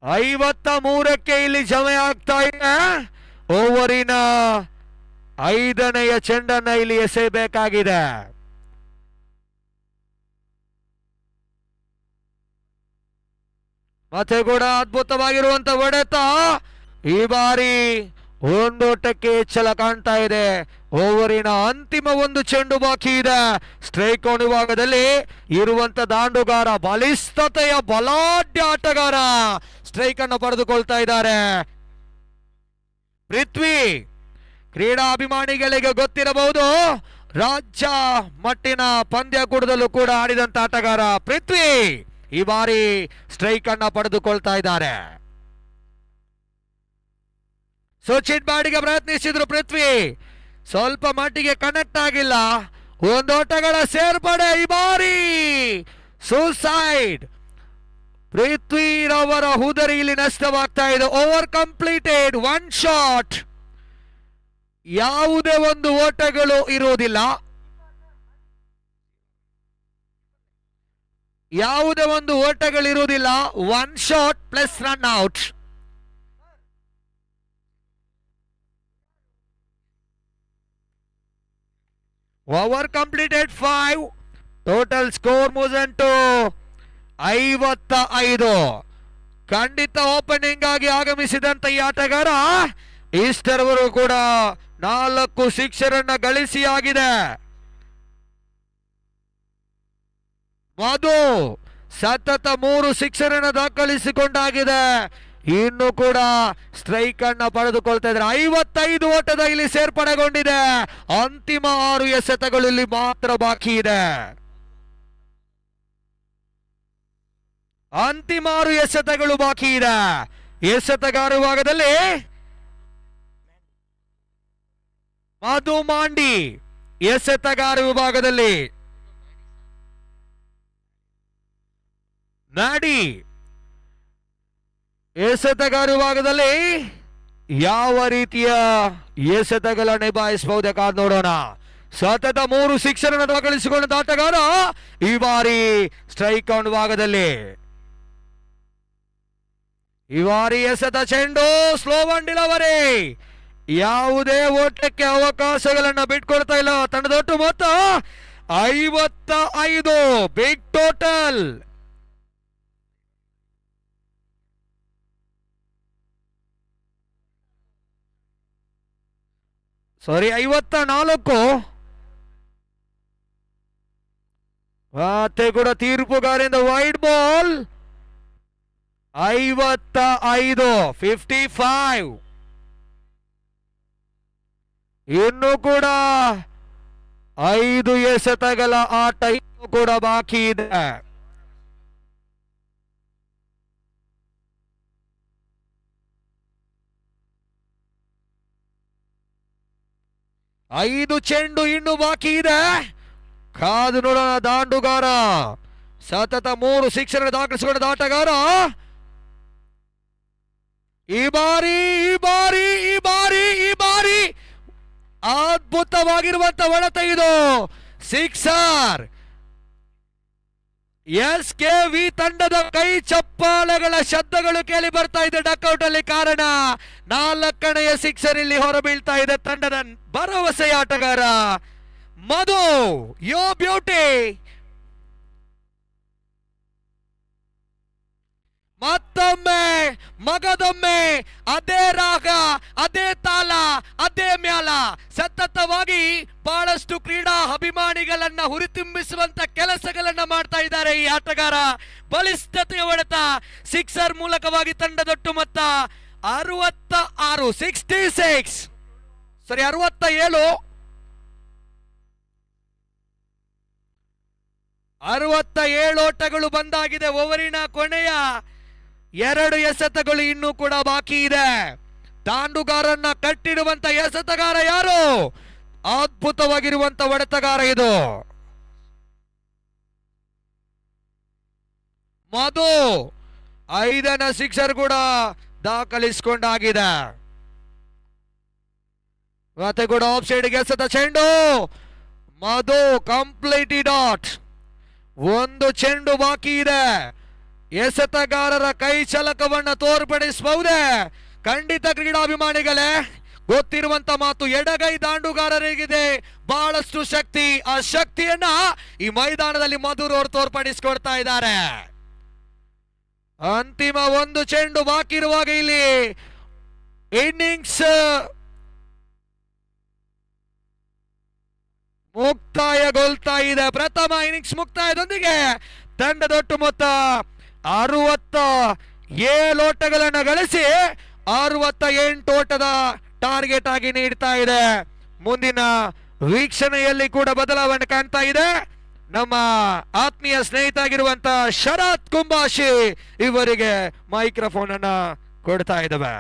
53ಕ್ಕೆ ಇಲ್ಲಿ ಜಮೆ ಆಗ್ತಾ ಇದೆ. ಓವರಿನ 5ನೆಯ ಚೆಂಡನ್ನ ಇಲ್ಲಿ ಎಸೆಯಬೇಕಾಗಿದೆ. ಮತ್ತೆ ಕೂಡ ಅದ್ಭುತವಾಗಿರುವಂತ ಹೊಡೆತ. ಈ ಬಾರಿ 1 ಓಟಕ್ಕೆ ಹೆಚ್ಚಳ ಕಾಣ್ತಾ ಇದೆ. ಓವರಿನ ಅಂತಿಮ 1 ಚೆಂಡು ಬಾಕಿ ಇದೆ. ಸ್ಟ್ರೈಕ್ ಔಟ್ ವಿಭಾಗದಲ್ಲಿ ಇರುವಂತ ದಾಂಡುಗಾರ ಬಲಿಷ್ಠತೆಯ ಬಲಾಢ್ಯ ಆಟಗಾರ ಸ್ಟ್ರೈಕ್ ಅನ್ನು ಪಡೆದುಕೊಳ್ತಾ ಇದ್ದಾರೆ. ಪೃಥ್ವಿ ಕ್ರೀಡಾಭಿಮಾನಿಗಳಿಗೆ ಗೊತ್ತಿರಬಹುದು, ರಾಜ್ಯ ಮಟ್ಟಿನ ಪಂದ್ಯಾಕೂಟದಲ್ಲೂ ಕೂಡ ಆಡಿದಂತ ಆಟಗಾರ ಪೃಥ್ವಿ ಈ ಬಾರಿ ಸ್ಟ್ರೈಕ್ ಅನ್ನ ಪಡೆದುಕೊಳ್ತಾ ಇದ್ದಾರೆ. ಸ್ವಿಚ್ ಬಾಡಿಗೆ ಪ್ರಯತ್ನಿಸಿದ್ರು ಪೃಥ್ವಿ, ಸ್ವಲ್ಪ ಮಟ್ಟಿಗೆ ಕನೆಕ್ಟ್ ಆಗಿಲ್ಲ. ಒಂದು ಓಟಗಳ ಸೇರ್ಪಡೆ ಈ ಬಾರಿ ಸೂಸೈಡ್. ಪೃಥ್ವಿರವರ ಹುದರಿಯಲ್ಲಿ ನಷ್ಟವಾಗ್ತಾ ಇದೆ. ಓವರ್ ಕಂಪ್ಲೀಟೆಡ್, ಒನ್ ಶಾಟ್, ಯಾವುದೇ ಒಂದು ಓಟಗಳು ಇರುವುದಿಲ್ಲ. ಯಾವುದೇ ಒಂದು ಓಟಗಳಿರುವುದಿಲ್ಲ. One shot plus run out. Over completed 5. Total score moves 55. ಖಂಡಿತ ಓಪನಿಂಗ್ ಆಗಿ ಆಗಮಿಸಿದಂತ ಈ ಆಟಗಾರ ಇಷ್ಟರವರೆಗೂ ಕೂಡ 4 ಸಿಕ್ಸರ್ ಅನ್ನ ಗಳಿಸಿ ಆಗಿದೆ. ಮಧು ಸತತ 3 ಸಿಕ್ಸರ್ ಅನ್ನು ದಾಖಲಿಸಿಕೊಂಡಾಗಿದೆ. ಇನ್ನು ಕೂಡ ಸ್ಟ್ರೈಕ್ ಅನ್ನ ಪಡೆದುಕೊಳ್ತಾ ಇದ್ದಾರೆ. 55 ಓಟದ ಇಲ್ಲಿ ಸೇರ್ಪಡೆಗೊಂಡಿದೆ. ಅಂತಿಮ 6 ಎಸೆತಗಳು ಇಲ್ಲಿ ಮಾತ್ರ ಬಾಕಿ ಇದೆ. ಅಂತಿಮ 6 ಎಸೆತಗಳು ಬಾಕಿ ಇದೆ. ಎಸೆತಗಾರ ವಿಭಾಗದಲ್ಲಿ ಮಧು ಮಾಂಡಿ, ಎಸೆತಗಾರ ವಿಭಾಗದಲ್ಲಿ ನಾಡಿ, ಎಸೆತಗಾರ ವಿಭಾಗದಲ್ಲಿ ಯಾವ ರೀತಿಯ ಎಸೆತಗಳನ್ನು ನಿಭಾಯಿಸಬಹುದೇ ಕಾದು ನೋಡೋಣ. ಸತತ 3 ಸಿಕ್ಸರ್ ಅನ್ನು ದಾಖಲಿಸಿಕೊಂಡ ಆಟಗಾರ ಈ ಬಾರಿ ಸ್ಟ್ರೈಕ್ ಔಟ್ ವಿಭಾಗದಲ್ಲಿ. ಈ ಬಾರಿ ಎಸೆತ ಚೆಂಡು ಸ್ಲೋ ಒನ್ ಡಿಲವರಿ. ಯಾವುದೇ ಓಟಕ್ಕೆ ಅವಕಾಶಗಳನ್ನು ಬಿಟ್ಕೊಡ್ತಾ ಇಲ್ಲ ತಂಡದೊಟ್ಟು. ಮೊತ್ತ 55. Big total. ಸಾರಿ 54. ಮತ್ತೆ ಕೂಡ ತೀರ್ಪುಗಾರಿಂದ ವೈಡ್ ಬಾಲ್. 55, 55. ಇನ್ನು ಕೂಡ 5 ಎಸೆತಗಳ ಆಟ ಇನ್ನು ಕೂಡ ಬಾಕಿ ಇದೆ. 5 ಚೆಂಡು ಇನ್ನು ಬಾಕಿ ಇದೆ. ಕಾದು ನೋಡೋಣ. ದಾಂಡುಗಾರ ಸತತ 3 ಸಿಕ್ಸರ್ ದಾಖಲಿಸಿಕೊಂಡ ಆಟಗಾರ ಈ ಬಾರಿ ಅದ್ಭುತವಾಗಿರುವಂತ ಹೊಡೆತ ಇದು. ಸಿಕ್ಸರ್. SKV ತಂಡದ ಕೈ ಚಪ್ಪಾಳೆಗಳ ಶಬ್ದಗಳು ಕೇಳಿ ಬರ್ತಾ ಇದೆ ಡಕ್ಔಟ್ ಅಲ್ಲಿ. ಕಾರಣ 4ನೇ ಸಿಕ್ಸರ್ ಇಲ್ಲಿ ಹೊರಬೀಳ್ತಾ ಇದೆ ತಂಡದ ಭರವಸೆಯ ಆಟಗಾರ ಮಧು. ಯೋ ಬ್ಯೂಟಿ. ಮತ್ತೊಮ್ಮೆ ಮಗದೊಮ್ಮೆ ಅದೇ ರಾಗ, ಅದೇ ತಾಳ, ಅದೇ ಮ್ಯಾಲ ಸತತವಾಗಿ ಬಹಳಷ್ಟು ಕ್ರೀಡಾ ಅಭಿಮಾನಿಗಳನ್ನ ಹುರಿತುಂಬಿಸುವಂತ ಕೆಲಸಗಳನ್ನ ಮಾಡ್ತಾ ಇದ್ದಾರೆ ಈ ಆಟಗಾರ. ಬಲಿಷ್ಠತೆಯ ಹೊಡೆತ ಸಿಕ್ಸರ್ ಮೂಲಕವಾಗಿ ತಂಡದೊಟ್ಟು ಮೊತ್ತ 66, 66 ಸರಿ 67. 67 ಓಟಗಳು ಬಂದಾಗಿದೆ. ಓವರಿನ ಕೊನೆಯ 2 ಎಸೆತಗಳು ಇನ್ನೂ ಕೂಡ ಬಾಕಿ ಇದೆ. ದಾಂಡುಗಾರನ್ನ ಕಟ್ಟಿಡುವಂತ ಎಸೆತಗಾರ ಯಾರು? ಅದ್ಭುತವಾಗಿರುವಂತ ಹೊಡೆತಗಾರ ಇದು ಮಧು. 5ನೇ ಸಿಕ್ಸರ್ ಕೂಡ ದಾಖಲಿಸಿಕೊಂಡಾಗಿದೆ. ಮತ್ತೆ ಕೂಡ ಆಫ್ ಸೈಡ್ ಎಸೆತ ಚೆಂಡು. ಮಧು ಕಂಪ್ಲೀಟ್ ಡಾಟ್. 1 ಚೆಂಡು ಬಾಕಿ ಇದೆ. ಎಸೆತಗಾರರ ಕೈ ಚಲಕವನ್ನು ತೋರ್ಪಡಿಸಬಹುದೇ? ಖಂಡಿತ ಕ್ರೀಡಾಭಿಮಾನಿಗಳೇ, ಗೊತ್ತಿರುವಂತ ಮಾತು, ಎಡಗೈ ದಾಂಡುಗಾರರಿಗಿದೆ ಬಹಳಷ್ಟು ಶಕ್ತಿ. ಆ ಶಕ್ತಿಯನ್ನ ಈ ಮೈದಾನದಲ್ಲಿ ಮಧುರ್ ಅವರು ತೋರ್ಪಡಿಸಿಕೊಡ್ತಾ ಇದ್ದಾರೆ. ಅಂತಿಮ 1 ಚೆಂಡು ಬಾಕಿ ಇರುವಾಗ ಇಲ್ಲಿ ಇನ್ನಿಂಗ್ಸ್ ಮುಕ್ತಾಯಗೊಳ್ತಾ ಇದೆ. ಪ್ರಥಮ ಇನ್ನಿಂಗ್ಸ್ ಮುಕ್ತಾಯದೊಂದಿಗೆ ತಂಡದೊಟ್ಟು ಮೊತ್ತ 67 ಓಟಗಳನ್ನು ಗಳಿಸಿ 68 ಓಟದ ಟಾರ್ಗೆಟ್ ಆಗಿ ನೀಡ್ತಾ ಇದೆ. ಮುಂದಿನ ವೀಕ್ಷಣೆಯಲ್ಲಿ ಕೂಡ ಬದಲಾವಣೆ ಕಾಣ್ತಾ ಇದೆ. ನಮ್ಮ ಆತ್ಮೀಯ ಸ್ನೇಹಿತ ಆಗಿರುವಂತ ಶರತ್ ಕುಂಬಾಶಿ ಇವರಿಗೆ ಮೈಕ್ರೋಫೋನ್ ಅನ್ನ ಕೊಡ್ತಾ ಇದ್ದಾವೆ.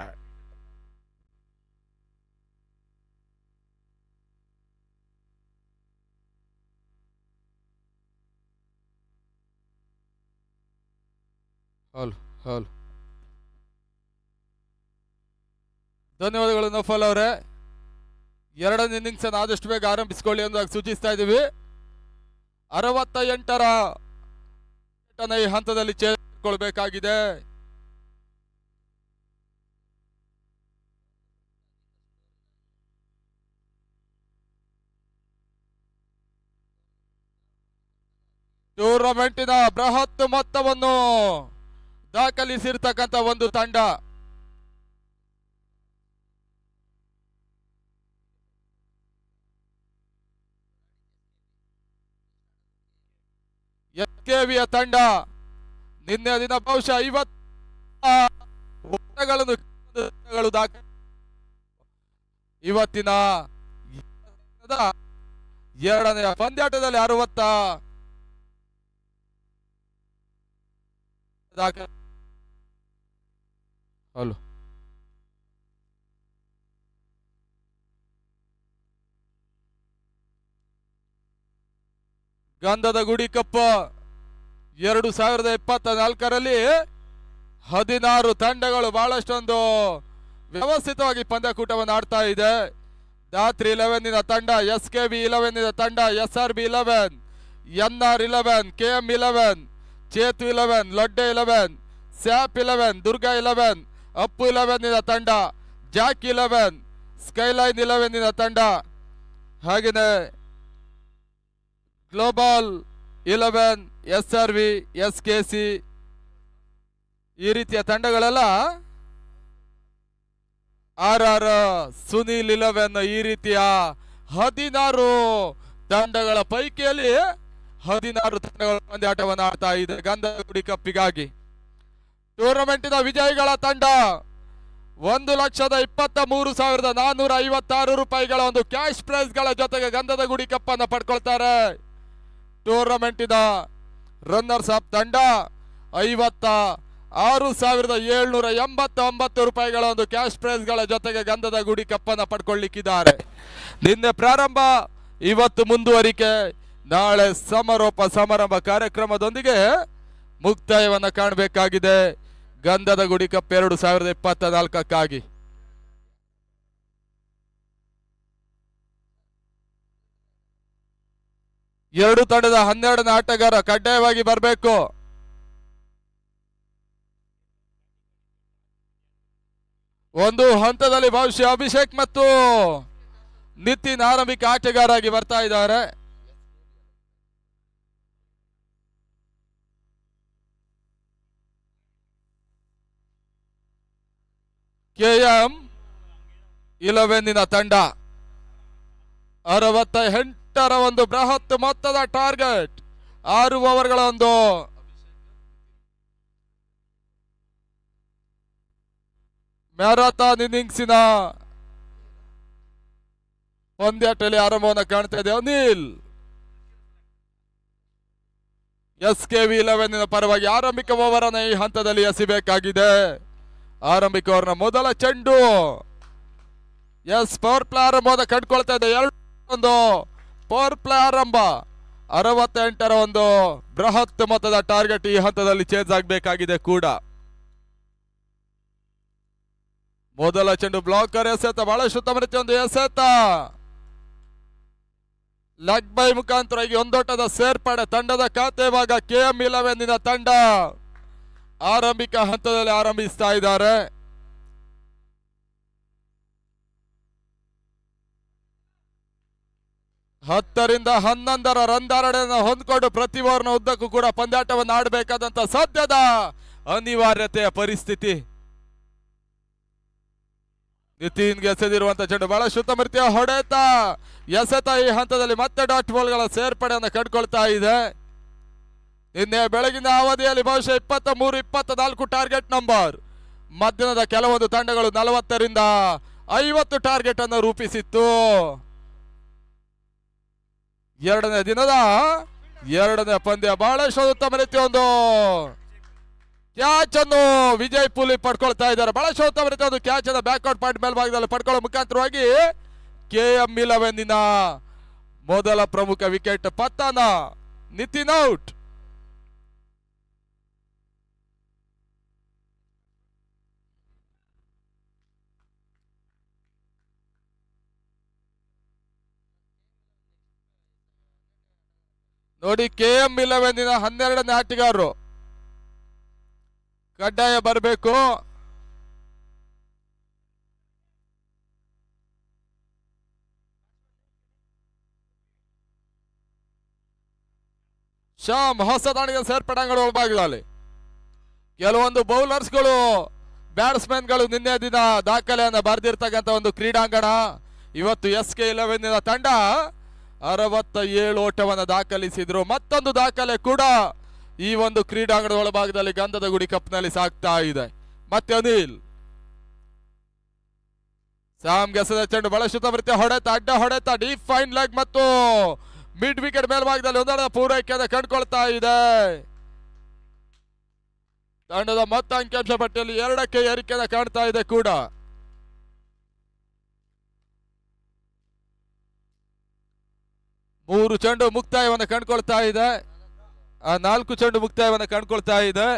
ಹೌಲ್ ಹೌಲ್ ಧನ್ಯವಾದಗಳು ನಫಲ್ ಅವರೇ. ಎರಡನೇ ಇನ್ನಿಂಗ್ಸ್ ಅನ್ನು ಆದಷ್ಟು ಬೇಗ ಆರಂಭಿಸಿಕೊಳ್ಳಿ ಎಂದು ಸೂಚಿಸ್ತಾ ಇದ್ದೀವಿ. 68ರ ಈ ಹಂತದಲ್ಲಿ ಚೇರ್ಕೊಳ್ಬೇಕಾಗಿದೆ. ಟೂರ್ನಮೆಂಟಿನ ಬೃಹತ್ ಮೊತ್ತವನ್ನು ದಾಖಲಿಸಿರ್ತಕ್ಕಂಥ ಒಂದು ತಂಡ ಎಸ್ಕೆವಿಯ ತಂಡ. ನಿನ್ನೆ ದಿನ ಬಹುಶಃ 50 ಇವತ್ತಿನ ಎರಡನೆಯ ಪಂದ್ಯಾಟದಲ್ಲಿ 60 ಹಲೋ ಗಂಧದ ಗುಡಿ ಕಪ್ 2024ರಲ್ಲಿ 16 ತಂಡಗಳು ಬಹಳಷ್ಟೊಂದು ವ್ಯವಸ್ಥಿತವಾಗಿ ಪಂದ್ಯಕೂಟವನ್ನು ಆಡ್ತಾ ಇದೆ. ದಾತ್ರಿ 11 ತಂಡ, SKB 11 ತಂಡ, SRB 11, NR 11, KM 11, Chethu 11, ಲೊಡ್ಡೆ 11, sap 11, Durga 11, Appu 11 ತಂಡ, ಜಾಕ್ 11, ಸ್ಕೈಲೈನ್ 11 ತಂಡ, ಹಾಗೆಯೇ ಗ್ಲೋಬಲ್ 11, SRV, SKC ಈ ರೀತಿಯ ತಂಡಗಳೆಲ್ಲ RR, ಸುನೀಲ್ 11 ಈ ರೀತಿಯ 16 ತಂಡಗಳ ಪೈಕಿಯಲ್ಲಿ 16 ತಂಡಗಳ ಪಂದ್ಯಾಟವನ್ನು ಆಡ್ತಾ ಇದೆ ಗಂಧದ ಗುಡಿ ಕಪ್ಪಿಗಾಗಿ. ಟೂರ್ನಮೆಂಟಿನ ವಿಜಯಿಗಳ ತಂಡ 1,23,456 ರೂಪಾಯಿಗಳ ಒಂದು ಕ್ಯಾಶ್ ಪ್ರೈಸ್ ಗಳ ಜೊತೆಗೆ ಗಂಧದ ಗುಡಿ ಕಪ್ ಅನ್ನು ಪಡ್ಕೊಳ್ತಾರೆ. ಟೂರ್ನಮೆಂಟಿನ ರನ್ನರ್ಸ್ ಅಪ್ ತಂಡ 56,789 ರೂಪಾಯಿಗಳ ಒಂದು ಕ್ಯಾಶ್ ಪ್ರೈಸ್ ಗಳ ಜೊತೆಗೆ ಗಂಧದ ಗುಡಿ ಕಪ್ಪನ್ನು ಪಡ್ಕೊಳ್ಳಿಕ್ಕಿದ್ದಾರೆ. ನಿನ್ನೆ ಪ್ರಾರಂಭ, ಇವತ್ತು ಮುಂದುವರಿಕೆ, ನಾಳೆ ಸಮಾರೋಪ ಸಮಾರಂಭ ಕಾರ್ಯಕ್ರಮದೊಂದಿಗೆ ಮುಕ್ತಾಯವನ್ನು ಕಾಣಬೇಕಾಗಿದೆ ಗಂಧದ ಗುಡಿ ಕಪ್ 2024ಕ್ಕಾಗಿ. ಎರಡು ತಂಡದ 12ನೇ ಆಟಗಾರ ಕಡ್ಡಾಯವಾಗಿ ಬರಬೇಕು. ಒಂದು ಹಂತದಲ್ಲಿ ಬಹುಶಃ ಅಭಿಷೇಕ್ ಮತ್ತು ನಿತಿನ್ ಆರಂಭಿಕ ಆಟಗಾರಾಗಿ ಬರ್ತಾ ಇದ್ದಾರೆ. KM 11 ತಂಡ 68ರ ಒಂದು ಬೃಹತ್ ಮೊತ್ತದ ಟಾರ್ಗೆಟ್, 6 ಓವರ್ಗಳ ಒಂದು ಮ್ಯಾರಥಾನ್ ಇನ್ನಿಂಗ್ಸಿನ ಪಂದ್ಯಾಟದಲ್ಲಿ ಆರಂಭವನ್ನು ಕಾಣ್ತಾ ಇದೆ. ಅನಿಲ್ SKV 11 ಪರವಾಗಿ ಆರಂಭಿಕ ಓವರ್ ಅನ್ನು ಈ ಹಂತದಲ್ಲಿ ಎಸಿಬೇಕಾಗಿದೆ. ಆರಂಭಿಕ ಓವರ್ನ ಮೊದಲ ಚೆಂಡು ಪವರ್ ಪ್ಲೇ ಆರಂಭವನ್ನು ಕಂಡುಕೊಳ್ತಾ ಇದೆ. ಒಂದು ಪವರ್ ಪ್ಲೇ ಆರಂಭ, 68ರ ಒಂದು ಬೃಹತ್ ಮೊತ್ತದ ಟಾರ್ಗೆಟ್ ಈ ಹಂತದಲ್ಲಿ ಚೇಂಜ್ ಆಗಬೇಕಾಗಿದೆ ಕೂಡ. ಮೊದಲ ಚೆಂಡು ಬ್ಲಾಕರ್ ಎಸೆತ, ಬಹಳಷ್ಟು ಉತ್ತಮ ರೀತಿಯ ಒಂದು ಎಸೆತ, ಲೆಗ್ ಬೈ ಮುಖಾಂತರವಾಗಿ ಒಂದೋಟದ ಸೇರ್ಪಡೆ ತಂಡದ ಖಾತೆ. ಇವಾಗ KM 11 ತಂಡ ಆರಂಭಿಕ ಹಂತದಲ್ಲಿ ಆರಂಭಿಸ್ತಾ ಇದ್ದಾರೆ. ಹತ್ತರಿಂದ 11ರ ರನ್ ಧಾರಣೆಯನ್ನು ಹೊಂದ್ಕೊಂಡು ಪ್ರತಿ ಓವರ್ನ ಉದ್ದಕ್ಕೂ ಕೂಡ ಪಂದ್ಯಾಟವನ್ನು ಆಡಬೇಕಾದಂತ ಸದ್ಯದ ಅನಿವಾರ್ಯತೆಯ ಪರಿಸ್ಥಿತಿ. ನಿತಿನ್ಗೆ ಎಸೆದಿರುವಂತಹ ಚೆಂಡು ಬಹಳಷ್ಟು ಉತ್ತಮ ರೀತಿಯ ಹೊಡೆತ, ಎಸೆತ ಈ ಹಂತದಲ್ಲಿ ಮತ್ತೆ ಡಾಟ್ ಬಾಲ್ಗಳ ಸೇರ್ಪಡೆಯನ್ನು ಕಂಡುಕೊಳ್ತಾ ಇದೆ. ನಿನ್ನೆ ಬೆಳಗಿನ ಅವಧಿಯಲ್ಲಿ ಬಹುಶಃ 23-24 ಟಾರ್ಗೆಟ್ ನಂಬರ್. ಮಧ್ಯಾಹ್ನದ ಕೆಲವೊಂದು ತಂಡಗಳು 40ರಿಂದ 50 ಟಾರ್ಗೆಟ್ ಅನ್ನು ರೂಪಿಸಿತ್ತು. ಎರಡನೇ ದಿನದ ಎರಡನೇ ಪಂದ್ಯ ಬಹಳಷ್ಟು ಉತ್ತಮ ರೀತಿಯ ಒಂದು ಕ್ಯಾಚ್ ಅನ್ನು ವಿಜಯ್ ಪುಲಿ ಪಡ್ಕೊಳ್ತಾ ಇದ್ದಾರೆ. ಬಹಳಷ್ಟು ಉತ್ತಮ ರೀತಿಯ ಒಂದು ಕ್ಯಾಚ್ ಅನ್ನು ಬ್ಯಾಕ್ಔಟ್ ಪಾಯಿಂಟ್ ಮೇಲ್ಭಾಗದಲ್ಲಿ ಪಡ್ಕೊಳ್ಳೋ ಮುಖಾಂತರವಾಗಿ KM 11 ಮೊದಲ ಪ್ರಮುಖ ವಿಕೆಟ್ ಪತನ. ನಿತಿನ್ ಔಟ್. ನೋಡಿ KM11 12ನೇ ಆಟಗಾರರು ಕಡ್ಡಾಯ ಬರಬೇಕು. ಶ್ಯಾಮ್ ಹೊಸ ದಾಳಿಗೆ ಸೇರ್ಪಡಾಂಗಣ ಒಳಭಾಗದಲ್ಲಿ ಕೆಲವೊಂದು ಬೌಲರ್ಸ್ಗಳು ಬ್ಯಾಟ್ಸ್ಮನ್ಗಳು ನಿನ್ನೆ ದಿನ ದಾಖಲೆಯನ್ನು ಬರೆದಿರ್ತಕ್ಕಂಥ ಒಂದು ಕ್ರೀಡಾಂಗಣ. ಇವತ್ತು SK11 ತಂಡ 67 ಓಟವನ್ನು ದಾಖಲಿಸಿದ್ರು. ಮತ್ತೊಂದು ದಾಖಲೆ ಕೂಡ ಈ ಒಂದು ಕ್ರೀಡಾಂಗಣದ ಒಳಭಾಗದಲ್ಲಿ ಗಂಧದ ಗುಡಿ ಕಪ್ನಲ್ಲಿ ಸಾಗ್ತಾ ಇದೆ. ಮತ್ತೆ ಅನಿಲ್ ಸ್ಯಾಮ್ ಗೆಸದ ಚೆಂಡು ಬಳಸುತ್ತ ಬರುತ್ತೆ, ಹೊಡೆತ ಅಡ್ಡ ಹೊಡೆತ ಡೀಪ್ ಫೈನ್ ಲೆಗ್ ಮತ್ತು ಮಿಡ್ ವಿಕೆಟ್ ಮೇಲ್ಭಾಗದಲ್ಲಿ ಒಂದೆರಡು ಪೂರೈಕೆಯನ್ನು ಕಂಡುಕೊಳ್ತಾ ಇದೆ. ತಂಡದ ಮೊತ್ತ ಅಂಕಿಅಂಶ ಪಟ್ಟಿಯಲ್ಲಿ 2ಕ್ಕೆ ಏರಿಕೆಯನ್ನು ಕಾಣ್ತಾ ಇದೆ ಕೂಡ. ಮೂರು ಚೆಂಡು ಮುಕ್ತಾಯವನ್ನು ಕಂಡುಕೊಳ್ತಾ ಇದೆ. 4 ಚೆಂಡು ಮುಕ್ತಾಯವನ್ನು ಕಂಡುಕೊಳ್ತಾ ಇದೆ.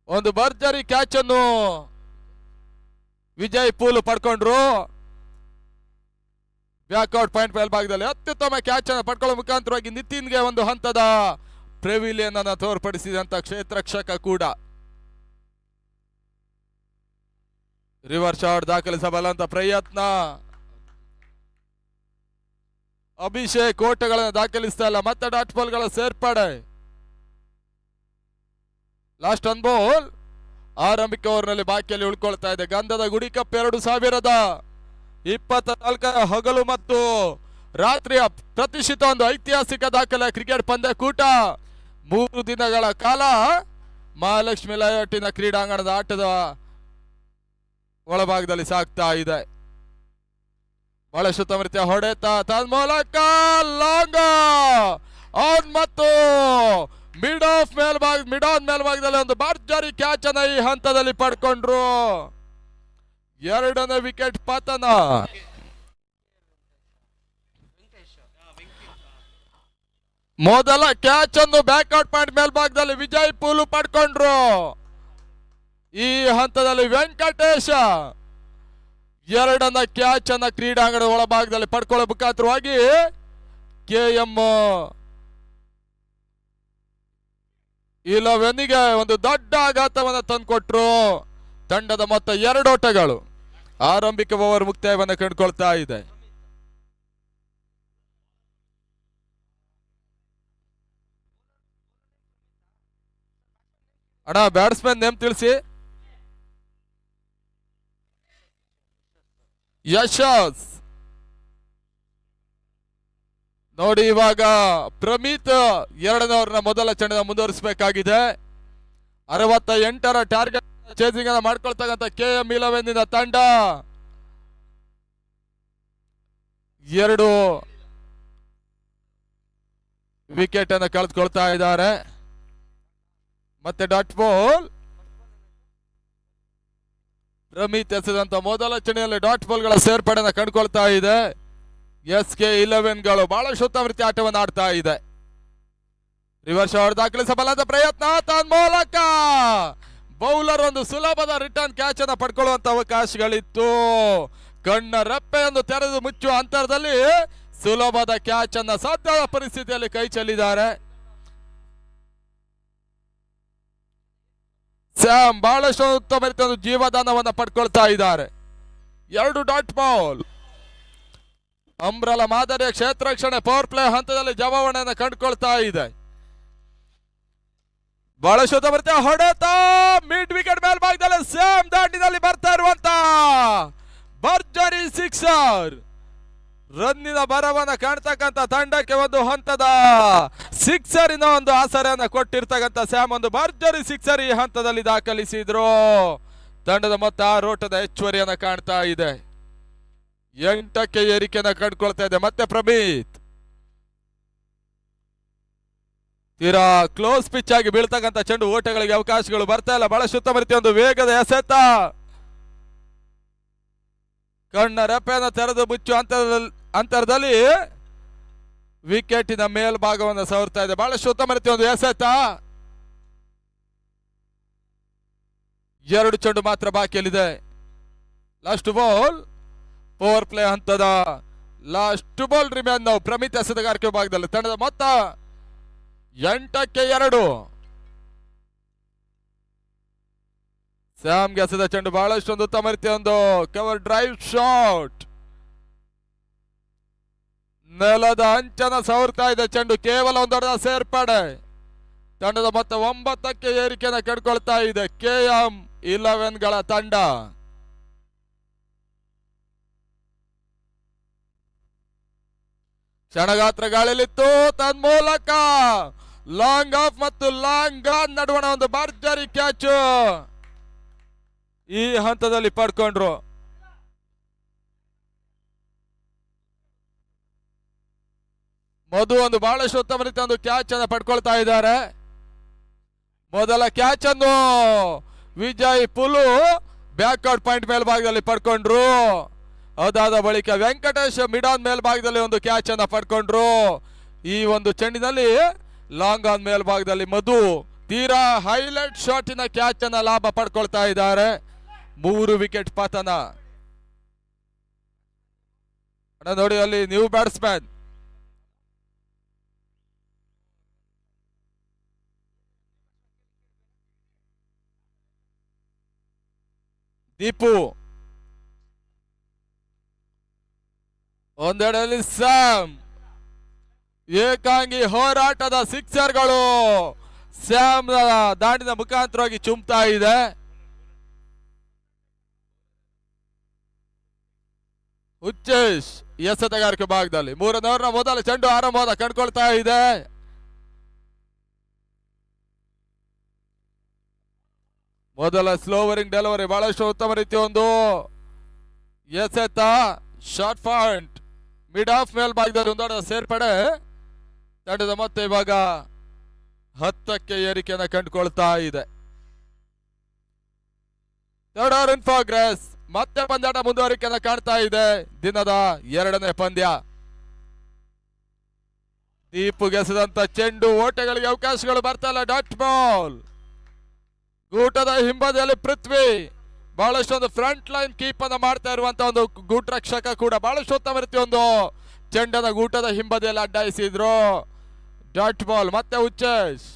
ಒಂದು ಭರ್ಜರಿ ಕ್ಯಾಚ್ ಅನ್ನು ವಿಜಯ್ ಪೂಲ್ ಪಡ್ಕೊಂಡ್ರು. ಬ್ಯಾಕ್ಔಟ್ ಪಾಯಿಂಟ್ ಮೇಲ್ಭಾಗದಲ್ಲಿ ಅತ್ಯುತ್ತಮ ಕ್ಯಾಚ್ ಅನ್ನು ಪಡ್ಕೊಳ್ಳೋ ಮುಖಾಂತರವಾಗಿ ನಿತಿನ್ಗೆ ಒಂದು ಹಂತದ ಪ್ರೆವಿಲಿಯನ್ ಅನ್ನು ತೋರ್ಪಡಿಸಿದಂತ ಕ್ಷೇತ್ರರಕ್ಷಕ ಕೂಡ. ರಿವರ್ಸ್ ಶಾಟ್ ದಾಖಲಿಸಬಲ್ಲಂತ ಪ್ರಯತ್ನ. ಅಭಿಷೇಕ್ ಓಟಗಳನ್ನು ದಾಖಲಿಸ್ತಾ ಇಲ್ಲ. ಮತ್ತೆ ಡಾಟ್ ಬಾಲ್ಗಳ ಸೇರ್ಪಡೆ. ಲಾಸ್ಟ್ ಒನ್ ಬಾಲ್ ಆರಂಭಿಕ ಓವರ್ನಲ್ಲಿ ಬಾಕಿಯಲ್ಲಿ ಉಳ್ಕೊಳ್ತಾ ಇದೆ. ಗಂಧದ ಗುಡಿ ಕಪ್ 2024 ಹಗಲು ಮತ್ತು ರಾತ್ರಿಯ ಪ್ರತಿಷ್ಠಿತ ಒಂದು ಐತಿಹಾಸಿಕ ದಾಖಲೆ ಕ್ರಿಕೆಟ್ ಪಂದ್ಯಕೂಟ 3 ದಿನಗಳ ಕಾಲ ಮಹಾಲಕ್ಷ್ಮಿ ಲೇಔಟಿನ ಕ್ರೀಡಾಂಗಣದ ಆಟದ ಒಳಭಾಗದಲ್ಲಿ ಸಾಗ್ತಾ ಇದೆ. ಬಳಸುತ್ತ ರೀತಿಯ ಹೊಡೆತ ತನ್ಮೂಲಕ ಲಾಂಗ್ ಆನ್ ಮತ್ತು ಮಿಡ್ ಆನ್ ಮೇಲ್ಭಾಗದಲ್ಲಿ ಒಂದು ಭರ್ಜರಿ ಕ್ಯಾಚ್ ಅನ್ನ ಈ ಹಂತದಲ್ಲಿ ಪಡ್ಕೊಂಡ್ರು. 2ನೇ ವಿಕೆಟ್ ಪತನ. ಮೊದಲ ಕ್ಯಾಚ್ ಅನ್ನು ಬ್ಯಾಕ್ಔಟ್ ಪಾಯಿಂಟ್ ಮೇಲ್ಭಾಗದಲ್ಲಿ ವಿಜಯ್ ಪೂಲು ಪಡ್ಕೊಂಡ್ರು. ಈ ಹಂತದಲ್ಲಿ ವೆಂಕಟೇಶ 2ನೇ ಕ್ಯಾಚ್ ಅನ್ನ ಕ್ರೀಡಾಂಗಣದ ಒಳಭಾಗದಲ್ಲಿ ಪಡ್ಕೊಳ್ಳೋ ಮುಖಾಂತರವಾಗಿ KM11ಗೆ ಒಂದು ದೊಡ್ಡ ಆಘಾತವನ್ನು ತಂದುಕೊಟ್ರು. ತಂಡದ ಮೊತ್ತ 2 ಓಟಗಳು. ಆರಂಭಿಕ ಓವರ್ ಮುಕ್ತಾಯವನ್ನು ಕಂಡುಕೊಳ್ತಾ ಇದೆ. ಅಣ್ಣ ಬ್ಯಾಟ್ಸ್ಮನ್ ನೇಮ್ ತಿಳಿಸಿ. ಯಶಸ್. ನೋಡಿ ಇವಾಗ ಪ್ರಮೀತ್ 2ನೇ ಓವರ್ನ ಮೊದಲ ಚೆಂಡಿನ ಮುಂದುವರಿಸಬೇಕಾಗಿದೆ. 68ರ ಟಾರ್ಗೆಟ್ ಚೇಸಿಂಗ್ ಅನ್ನ ಮಾಡ್ಕೊಳ್ತಕ್ಕಂಥ KM11 ತಂಡ 2 ವಿಕೆಟ್ ಅನ್ನು ಕಳೆದುಕೊಳ್ತಾ ಇದ್ದಾರೆ. ಮತ್ತೆ ಡಾಟ್ ಬಾಲ್. ರಮಿತ್ ಎಸೆದಂತ ಮೊದಲ ಚೆಂಡಿನಲ್ಲಿ ಡಾಟ್ ಬಾಲ್ಗಳ ಸೇರ್ಪಡೆಯನ್ನು ಕಂಡುಕೊಳ್ತಾ ಇದೆ. SK11ಗಳು ಬಹಳಷ್ಟು ಉತ್ತಮ ರೀತಿಯ ಆಟವನ್ನು ಆಡ್ತಾ ಇದೆ. ರಿವರ್ಸ್ ಶಾಟ್ ದಾಖಲಿಸಬಲ್ಲದ ಪ್ರಯತ್ನ ತನ್ಮೂಲಕ ಬೌಲರ್ ಒಂದು ಸುಲಭದ ರಿಟರ್ನ್ ಕ್ಯಾಚ್ ಅನ್ನು ಪಡ್ಕೊಳ್ಳುವಂತ ಅವಕಾಶಗಳಿತ್ತು. ಕಣ್ಣ ರೆಪ್ಪೆಯನ್ನು ತೆರೆದು ಮುಚ್ಚುವ ಅಂತರದಲ್ಲಿ ಸುಲಭದ ಕ್ಯಾಚ್ ಅನ್ನ ಸಾಧ್ಯದ ಪರಿಸ್ಥಿತಿಯಲ್ಲಿ ಕೈ ಚೆಲ್ಲಿದ್ದಾರೆ. ಸ್ಯಾಮ್ ಬಹಳಷ್ಟು ಉತ್ತಮ ರೀತಿಯ ಒಂದು ಜೀವದಾನವನ್ನು ಪಡ್ಕೊಳ್ತಾ ಇದ್ದಾರೆ. 2 ಡಾಟ್ ಬಾಲ್. ಅಂಬ್ರಲ ಮಾದರಿಯ ಕ್ಷೇತ್ರ ರಕ್ಷಣೆ ಪವರ್ ಪ್ಲೇ ಹಂತದಲ್ಲಿ ಜವಾಬಣೆಯನ್ನು ಕಂಡುಕೊಳ್ತಾ ಇದೆ. ಬಹಳಷ್ಟು ಉತ್ತಮ ರೀತಿಯ ಹೊಡೆತ ಮಿಡ್ ವಿಕೆಟ್ ಮೇಲ್ಭಾಗದಲ್ಲಿ ಸ್ಯಾಮ್ ದಾಟಿನಲ್ಲಿ ಬರ್ತಾ ಇರುವಂತ ಭರ್ಜರಿ ಸಿಕ್ಸರ್. ರನ್ನಿನ ಬರವನ್ನ ಕಾಣ್ತಕ್ಕಂಥ ತಂಡಕ್ಕೆ ಒಂದು ಹಂತದ ಸಿಕ್ಸರಿನ ಒಂದು ಆಸರೆಯನ್ನು ಕೊಟ್ಟಿರ್ತಕ್ಕಂಥ ಸ್ಯಾಮ್ ಒಂದು ಭರ್ಜರಿ ಸಿಕ್ಸರ್ ಈ ಹಂತದಲ್ಲಿ ದಾಖಲಿಸಿದ್ರು. ತಂಡದ ಮೊತ್ತ 6 ಓಟದ ಹೆಚ್ಚುವರಿಯನ್ನು ಕಾಣ್ತಾ ಇದೆ. 8ಕ್ಕೆ ಏರಿಕೆಯನ್ನು ಕಂಡುಕೊಳ್ತಾ ಇದೆ. ಮತ್ತೆ ಪ್ರಮೀತ್ ತೀರಾ ಕ್ಲೋಸ್ ಪಿಚ್ ಆಗಿ ಬೀಳ್ತಕ್ಕಂಥ ಚೆಂಡು ಓಟಗಳಿಗೆ ಅವಕಾಶಗಳು ಬರ್ತಾ ಇಲ್ಲ. ಬಹಳಷ್ಟು ಉತ್ತಮ ರೀತಿಯ ಒಂದು ವೇಗದ ಎಸೆತ. ಕಣ್ಣ ರೆಪ್ಪೆಯನ್ನು ತೆರೆದು ಮುಚ್ಚುವ ಅಂತರದಲ್ಲಿ ವಿಕೆಟಿನ ಮೇಲ್ಭಾಗವನ್ನು ಸವರ್ತಾ ಇದೆ. ಬಹಳಷ್ಟು ಉತ್ತಮ ರೀತಿಯ ಒಂದು ಎಸೆತ. 2 ಚೆಂಡು ಮಾತ್ರ ಬಾಕಿಯಲ್ಲಿದೆ. ಲಾಸ್ಟ್ ಬಾಲ್ ಪವರ್ ಪ್ಲೇ ಹಂತದ ಲಾಸ್ಟ್ ಬಾಲ್ ರಿಮ್ಯಾನ್ ನಾವು ಪ್ರಮಿತ್ ಎಸೆತಗಾರಿಕೆ ಭಾಗದಲ್ಲಿ ತಂಡದ ಮೊತ್ತ 8-2. ಸ್ಯಾಮ್ ಎಸೆದ ಚೆಂಡು ಬಹಳಷ್ಟೊಂದು ಉತ್ತಮ ರೀತಿಯ ಒಂದು ಕವರ್ ಡ್ರೈವ್ ಶಾಟ್. ನೆಲದ ಅಂಚನ ಸವರ್ತಾ ಇದೆ ಚೆಂಡು, ಕೇವಲ ಒಂದು ದೊಡ್ಡ ಸೇರ್ಪಡೆ. ತಂಡದ ಮೊತ್ತ 9ಕ್ಕೆ ಏರಿಕೆಯನ್ನು ಕಂಡುಕೊಳ್ತಾ ಇದೆ KM11ಗಳ ತಂಡ. ಕ್ಷಣಗಾತ್ರ ಗಾಳಿಲಿತ್ತು, ತನ್ಮೂಲಕ ಲಾಂಗ್ ಆಫ್ ಮತ್ತು ಲಾಂಗ್ ಆನ್ ನಡುವಣ ಒಂದು ಭರ್ಜರಿ ಕ್ಯಾಚ್ ಈ ಹಂತದಲ್ಲಿ ಪಡ್ಕೊಂಡ್ರು. ಮಧು ಒಂದು ಬಹಳಷ್ಟು ಉತ್ತಮ ರೀತಿಯ ಒಂದು ಕ್ಯಾಚ್ ಅನ್ನು ಪಡ್ಕೊಳ್ತಾ ಇದ್ದಾರೆ. ಮೊದಲ ಕ್ಯಾಚ್ ಅನ್ನು ವಿಜಯ್ ಪುಲು ಬ್ಯಾಕ್ಔಟ್ ಪಾಯಿಂಟ್ ಮೇಲ್ಭಾಗದಲ್ಲಿ ಪಡ್ಕೊಂಡ್ರು. ಅದಾದ ಬಳಿಕ ವೆಂಕಟೇಶ್ ಮಿಡಾನ್ ಮೇಲ್ಭಾಗದಲ್ಲಿ ಒಂದು ಕ್ಯಾಚ್ ಅನ್ನ ಪಡ್ಕೊಂಡ್ರು. ಈ ಒಂದು ಚೆಂಡಿನಲ್ಲಿ ಲಾಂಗ್ ಆನ್ ಮೇಲ್ಭಾಗದಲ್ಲಿ ಮಧು ತೀರಾ ಹೈಲೈಟ್ ಶಾಟಿನ ಕ್ಯಾಚ್ ಅನ್ನ ಲಾಭ ಪಡ್ಕೊಳ್ತಾ ಇದ್ದಾರೆ. 3 ವಿಕೆಟ್ ಪತನ. ನೋಡಿ ಅಲ್ಲಿ ನ್ಯೂ ಬ್ಯಾಟ್ಸ್ಮನ್ ದೀಪು, ಒಂದೆಡೆಯಲ್ಲಿ ಸ್ಯಾಮ್. ಏಕಾಂಗಿ ಹೋರಾಟದ ಸಿಕ್ಸರ್ಗಳು ಸ್ಯಾಮ್ ದಾಂಡಿನ ಮುಖಾಂತರವಾಗಿ ಚುಮ್ತಾ ಇದೆ. ಉಚ್ಚೇಶ್ ಎಸೆತಗಾರಿಕೆ ಭಾಗದಲ್ಲಿ 3ನೇ ಓವರ್ನ ಮೊದಲ ಚೆಂಡು ಆರಂಭವಾದ ಕಂಡುಕೊಳ್ತಾ ಇದೆ. ಮೊದಲ ಸ್ಲೋವರಿಂಗ್ ಡೆಲಿವರಿ ಬಹಳಷ್ಟು ಉತ್ತಮ ರೀತಿಯ ಒಂದು ಎಸೆತ. ಶಾರ್ಟ್ ಪಾಯಿಂಟ್ ಮಿಡ್ ಆಫ್ ಮೇಲ್ಭಾಗದಲ್ಲಿ ಒಂದೊಂದು ಸೇರ್ಪಡೆ. ತಂಡದ ಮತ್ತೆ ಇವಾಗ 10ಕ್ಕೆ ಏರಿಕೆಯನ್ನು ಕಂಡುಕೊಳ್ತಾ ಇದೆ. Third over in progress. ಮತ್ತೆ ಪಂದ್ಯಾಟ ಮುಂದುವರಿಕೆಯನ್ನು ಕಾಣ್ತಾ ಇದೆ. ದಿನದ 2ನೇ ಪಂದ್ಯ. ದೀಪು ಗೆಸೆದಂತ ಚೆಂಡು, ಓಟೆಗಳಿಗೆ ಅವಕಾಶಗಳು ಬರ್ತಾ ಇಲ್ಲ. Dot ball. ಗೂಟದ ಹಿಂಬದಿಯಲ್ಲಿ ಪೃಥ್ವಿ ಬಹಳಷ್ಟೊಂದು ಫ್ರಂಟ್ ಲೈನ್ ಕೀಪ್ ಅನ್ನ ಮಾಡ್ತಾ ಇರುವಂತ ಒಂದು ಗೂಟ ರಕ್ಷಕ ಕೂಡ ಬಹಳಷ್ಟು ಉತ್ತಮ ರೀತಿಯ ಒಂದು ಚೆಂಡನ ಗೂಟದ ಹಿಂಬದಿಯಲ್ಲಿ ಅಡ್ಡಾಯಿಸಿದ್ರು. Dot ball. ಮತ್ತೆ ಉಚ್ಚೇಶ್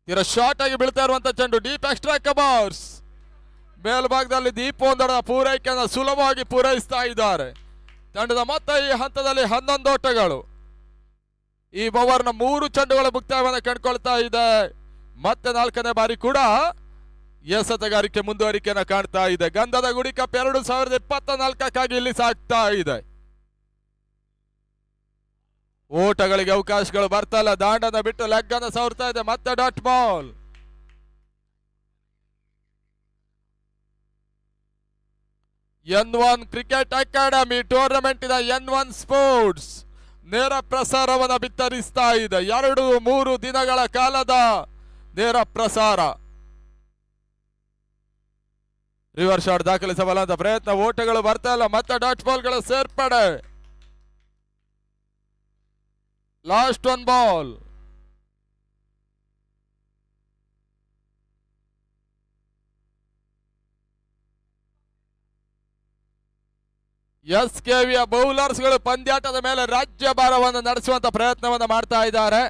ತೀರಾ ಶಾರ್ಟ್ ಆಗಿ ಬೀಳ್ತಾ ಇರುವಂತ ಚೆಂಡು, ಡೀಪ್ ಎಕ್ಸ್ಟ್ರಾ ಕಬರ್ಸ್ ಮೇಲ್ಭಾಗದಲ್ಲಿ ದೀಪ ಒಂದರ ಪೂರೈಕೆಯನ್ನು ಸುಲಭವಾಗಿ ಪೂರೈಸ್ತಾ ಇದ್ದಾರೆ. ತಂಡದ ಮೊತ್ತ ಈ ಹಂತದಲ್ಲಿ 11 ಓಟಗಳು. ಈ ಓವರ್ನ 3 ಚೆಂಡುಗಳ ಮುಕ್ತಾಯವನ್ನು ಕಂಡುಕೊಳ್ತಾ ಇದೆ. ಮತ್ತೆ 4ನೇ ಬಾರಿ ಕೂಡ ಎಸೆತಗಾರಿಕೆ ಮುಂದುವರಿಕೆಯನ್ನು ಕಾಣ್ತಾ ಇದೆ. ಗಂಧದ ಗುಡಿ ಕಪ್ 2024ಕ್ಕಾಗಿ ಇಲ್ಲಿ ಸಾಗ್ತಾ ಇದೆ. ಓಟಗಳಿಗೆ ಅವಕಾಶಗಳು ಬರ್ತಾ ಇಲ್ಲ. ದಾಂಡನ ಬಿಟ್ಟು ಲೆಗ್ ಅನ್ನು ಸವರ್ತಾ ಇದೆ. ಮತ್ತೆ dot ball. N1 cricket academy tournament ಇದ N1 ಸ್ಪೋರ್ಟ್ಸ್ ನೇರ ಪ್ರಸಾರವನ್ನು ಬಿತ್ತರಿಸ್ತಾ ಇದೆ. 2-3 ದಿನಗಳ ಕಾಲದ ನೇರ ಪ್ರಸಾರ. ರಿವರ್ಸ್ ಶಾಟ್ ದಾಖಲಿಸಬಲ್ಲಂತ ಪ್ರಯತ್ನ. ಓಟಗಳು ಬರ್ತಾ ಇಲ್ಲ. ಮತ್ತೆ ಡಾಟ್ ಬಾಲ್ಗಳ ಸೇರ್ಪಡೆ. Last 1 ball. SKVಯ ಬೌಲರ್ಸ್ ಗಳು ಪಂದ್ಯಾಟದ ಮೇಲೆ ರಾಜ್ಯ ಭಾರವನ್ನು ನಡೆಸುವಂತ ಪ್ರಯತ್ನವನ್ನು ಮಾಡ್ತಾ ಇದ್ದಾರೆ.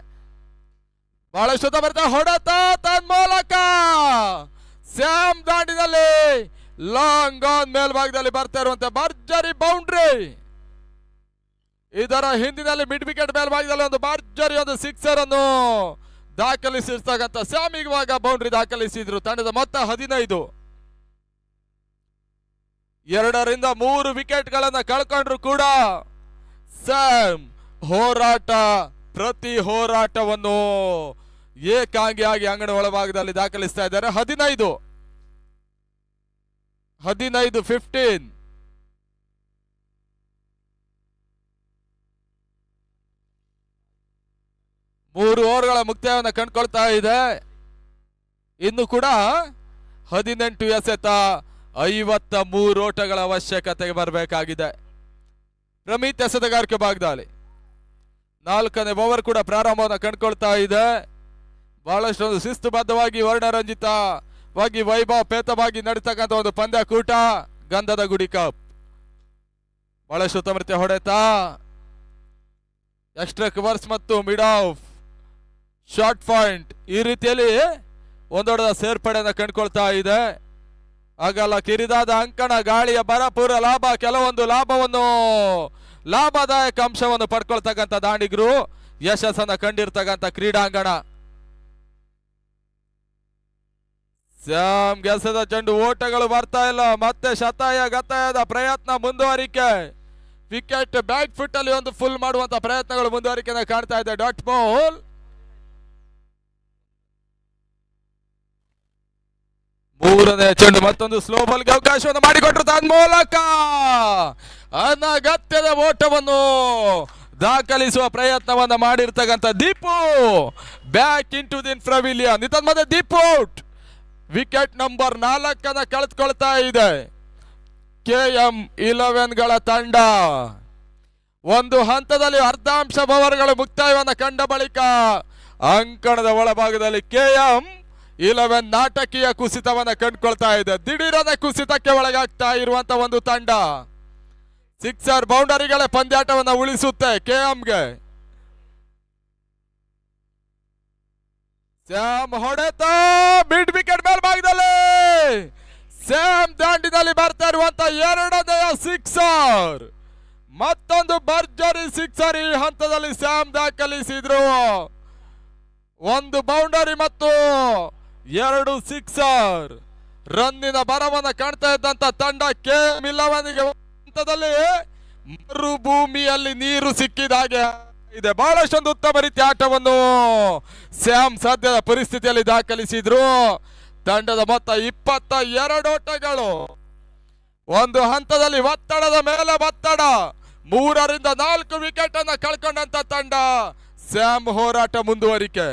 ಬಹಳಷ್ಟು ಬರ್ತಾ ಹೊಡೆತ ತನ್ಮೂಲಕ ಸ್ಯಾಮ್ ದಾಂಡಿನಲ್ಲಿ ಲಾಂಗ್ ಆನ್ ಮೇಲ್ಭಾಗದಲ್ಲಿ ಬರ್ತಾ ಇರುವಂತೆ ಭರ್ಜರಿ ಬೌಂಡ್ರಿ. ಇದರ ಹಿಂದಿನಲ್ಲಿ ಮಿಡ್ ವಿಕೆಟ್ ಮೇಲ್ಭಾಗದಲ್ಲಿ ಒಂದು ಭರ್ಜರಿ ಒಂದು ಸಿಕ್ಸರ್ ಅನ್ನು ದಾಖಲಿಸಿರ್ತಕ್ಕಂಥ ಸ್ಯಾಮ್ ಇವಾಗ ಬೌಂಡ್ರಿ ದಾಖಲಿಸಿದ್ರು. ತಂಡದ ಮೊತ್ತ 15. 2-3 ವಿಕೆಟ್ ಗಳನ್ನ ಕಳ್ಕೊಂಡ್ರು ಕೂಡ ಸ್ಯಾಮ್ ಹೋರಾಟ, ಪ್ರತಿ ಹೋರಾಟವನ್ನು ಏಕಾಂಗಿಯಾಗಿ ಅಂಗಣ ಒಳಭಾಗದಲ್ಲಿ ದಾಖಲಿಸ್ತಾ ಇದ್ದಾರೆ. 15 15. ಮೂರು ಓವರ್ಗಳ ಮುಕ್ತಾಯವನ್ನು ಕಂಡುಕೊಳ್ತಾ ಇದೆ. ಇನ್ನು ಕೂಡ 18 ಎಸೆತ, 53 ಓಟಗಳ ಅವಶ್ಯಕತೆ ಬರಬೇಕಾಗಿದೆ. ಪ್ರಮಿತ್ ಎಸೆತಗಾರಿಕೆ ಭಾಗದಲ್ಲಿ 4ನೇ ಓವರ್ ಕೂಡ ಪ್ರಾರಂಭವನ್ನು ಕಂಡುಕೊಳ್ತಾ ಇದೆ. ಬಹಳಷ್ಟೊಂದು ಶಿಸ್ತುಬದ್ಧವಾಗಿ ವರ್ಣರಂಜಿತವಾಗಿ ವೈಭವ ಪೇತವಾಗಿ ನಡೀತಕ್ಕಂಥ ಒಂದು ಪಂದ್ಯಕೂಟ ಗಂಧದ ಗುಡಿ ಕಪ್. ಬಹಳಷ್ಟು ಉತ್ತಮ ರೀತಿಯ ಹೊಡೆತ. ಎಕ್ಸ್ಟ್ರಾ ಕವರ್ಸ್ ಮತ್ತು ಮಿಡ್ ಆಫ್ ಶಾರ್ಟ್ ಪಾಯಿಂಟ್ ಈ ರೀತಿಯಲ್ಲಿ ಒಂದೊಡ್ಡ ಸೇರ್ಪಡೆಯನ್ನು ಕಂಡುಕೊಳ್ತಾ ಇದೆ. ಆಗಲ್ಲ ಕಿರಿದಾದ ಅಂಕಣ, ಗಾಳಿಯ ಭರಪೂರ ಲಾಭ, ಕೆಲವೊಂದು ಲಾಭದಾಯಕ ಅಂಶವನ್ನು ಪಡ್ಕೊಳ್ತಕ್ಕಂಥ ದಾಂಡಿಗರು ಯಶಸ್ಸನ್ನ ಕಂಡಿರ್ತಕ್ಕಂಥ ಕ್ರೀಡಾಂಗಣ. ಸ್ಯಾಮ್ ಗೆಸದ ಚೆಂಡು, ಓಟಗಳು ಬರ್ತಾ ಇಲ್ಲ. ಮತ್ತೆ ಶತಾಯ ಗತಾಯದ ಪ್ರಯತ್ನ ಮುಂದುವರಿಕೆ. ವಿಕೆಟ್ ಬ್ಯಾಕ್ ಫುಟ್ ಅಲ್ಲಿ ಒಂದು ಫುಲ್ ಮಾಡುವಂತ ಪ್ರಯತ್ನಗಳು ಮುಂದುವರಿಕೆಯನ್ನು ಕಾಣ್ತಾ ಇದೆ. Dot ball. ಮೂರನೇ ಚೆಂಡು, ಮತ್ತೊಂದು ಸ್ಲೋ ಬಾಲ್ಗೆ ಅವಕಾಶವನ್ನು ಮಾಡಿಕೊಟ್ರು. ತನ್ನ ಮೂಲಕ ಅನಗತ್ಯದ ಓಟವನ್ನು ದಾಖಲಿಸುವ ಪ್ರಯತ್ನವನ್ನ ಮಾಡಿರ್ತಕ್ಕಂಥ Deepu back in to the pavilion. ಇದನ್ ಮತ್ತೆ ದೀಪು ಔಟ್. ವಿಕೆಟ್ ನಂಬರ್ 4 ಕಳೆದುಕೊಳ್ತಾ ಇದೆ KM11ಗಳ ತಂಡ. ಒಂದು ಹಂತದಲ್ಲಿ ಅರ್ಧಾಂಶ ಓವರ್ಗಳು ಮುಕ್ತಾಯವನ್ನು ಕಂಡ ಬಳಿಕ ಅಂಕಣದ ಒಳಭಾಗದಲ್ಲಿ KM11 ನಾಟಕೀಯ ಕುಸಿತವನ್ನ ಕಂಡುಕೊಳ್ತಾ ಇದೆ. ದಿಢೀರದ ಕುಸಿತಕ್ಕೆ ಒಳಗಾಗ್ತಾ ಇರುವಂತ ಒಂದು ತಂಡ. ಸಿಕ್ಸರ್ ಬೌಂಡರಿಗಳೇ ಪಂದ್ಯಾಟವನ್ನ ಉಳಿಸುತ್ತೆ KMಗೆ. ಸ್ಯಾಮ್ ಹೊಡೆತ ಮಿಡ್ ವಿಕೆಟ್ ಮೇಲ್ಭಾಗದಲ್ಲಿ ಸ್ಯಾಮ್ ದಾಂಡಿನಲ್ಲಿ ಬರ್ತಾ ಇರುವಂತ ಎರಡನೆಯ ಸಿಕ್ಸರ್. ಮತ್ತೊಂದು ಭರ್ಜರಿ ಸಿಕ್ಸರ್ ಈ ಹಂತದಲ್ಲಿ ಸ್ಯಾಮ್ ದಾಖಲಿಸಿದ್ರು. ಒಂದು ಬೌಂಡರಿ ಮತ್ತು 2 ಸಿಕ್ಸರ್. ರನ್ನಿನ ಬರವನ್ನ ಕಾಣ್ತಾ ಇದ್ದಂತ ತಂಡ KM11ಗೆ ಹಂತದಲ್ಲಿ ಮರುಭೂಮಿಯಲ್ಲಿ ನೀರು ಸಿಕ್ಕಿದ ಹಾಗೆ ಇದೆ. ಬಹಳಷ್ಟೊಂದು ಉತ್ತಮ ರೀತಿಯ ಆಟವನ್ನು ಸ್ಯಾಮ್ ಸದ್ಯದ ಪರಿಸ್ಥಿತಿಯಲ್ಲಿ ದಾಖಲಿಸಿದ್ರು. ತಂಡದ ಮೊತ್ತ 22 ಓಟಗಳು. ಒಂದು ಹಂತದಲ್ಲಿ ಒತ್ತಡದ ಮೇಲೆ ಒತ್ತಡ. 3ರಿಂದ 4 ವಿಕೆಟ್ ಅನ್ನ ಕಳ್ಕೊಂಡಂತ ತಂಡ. ಸ್ಯಾಮ್ ಹೋರಾಟ ಮುಂದುವರಿಕೆ.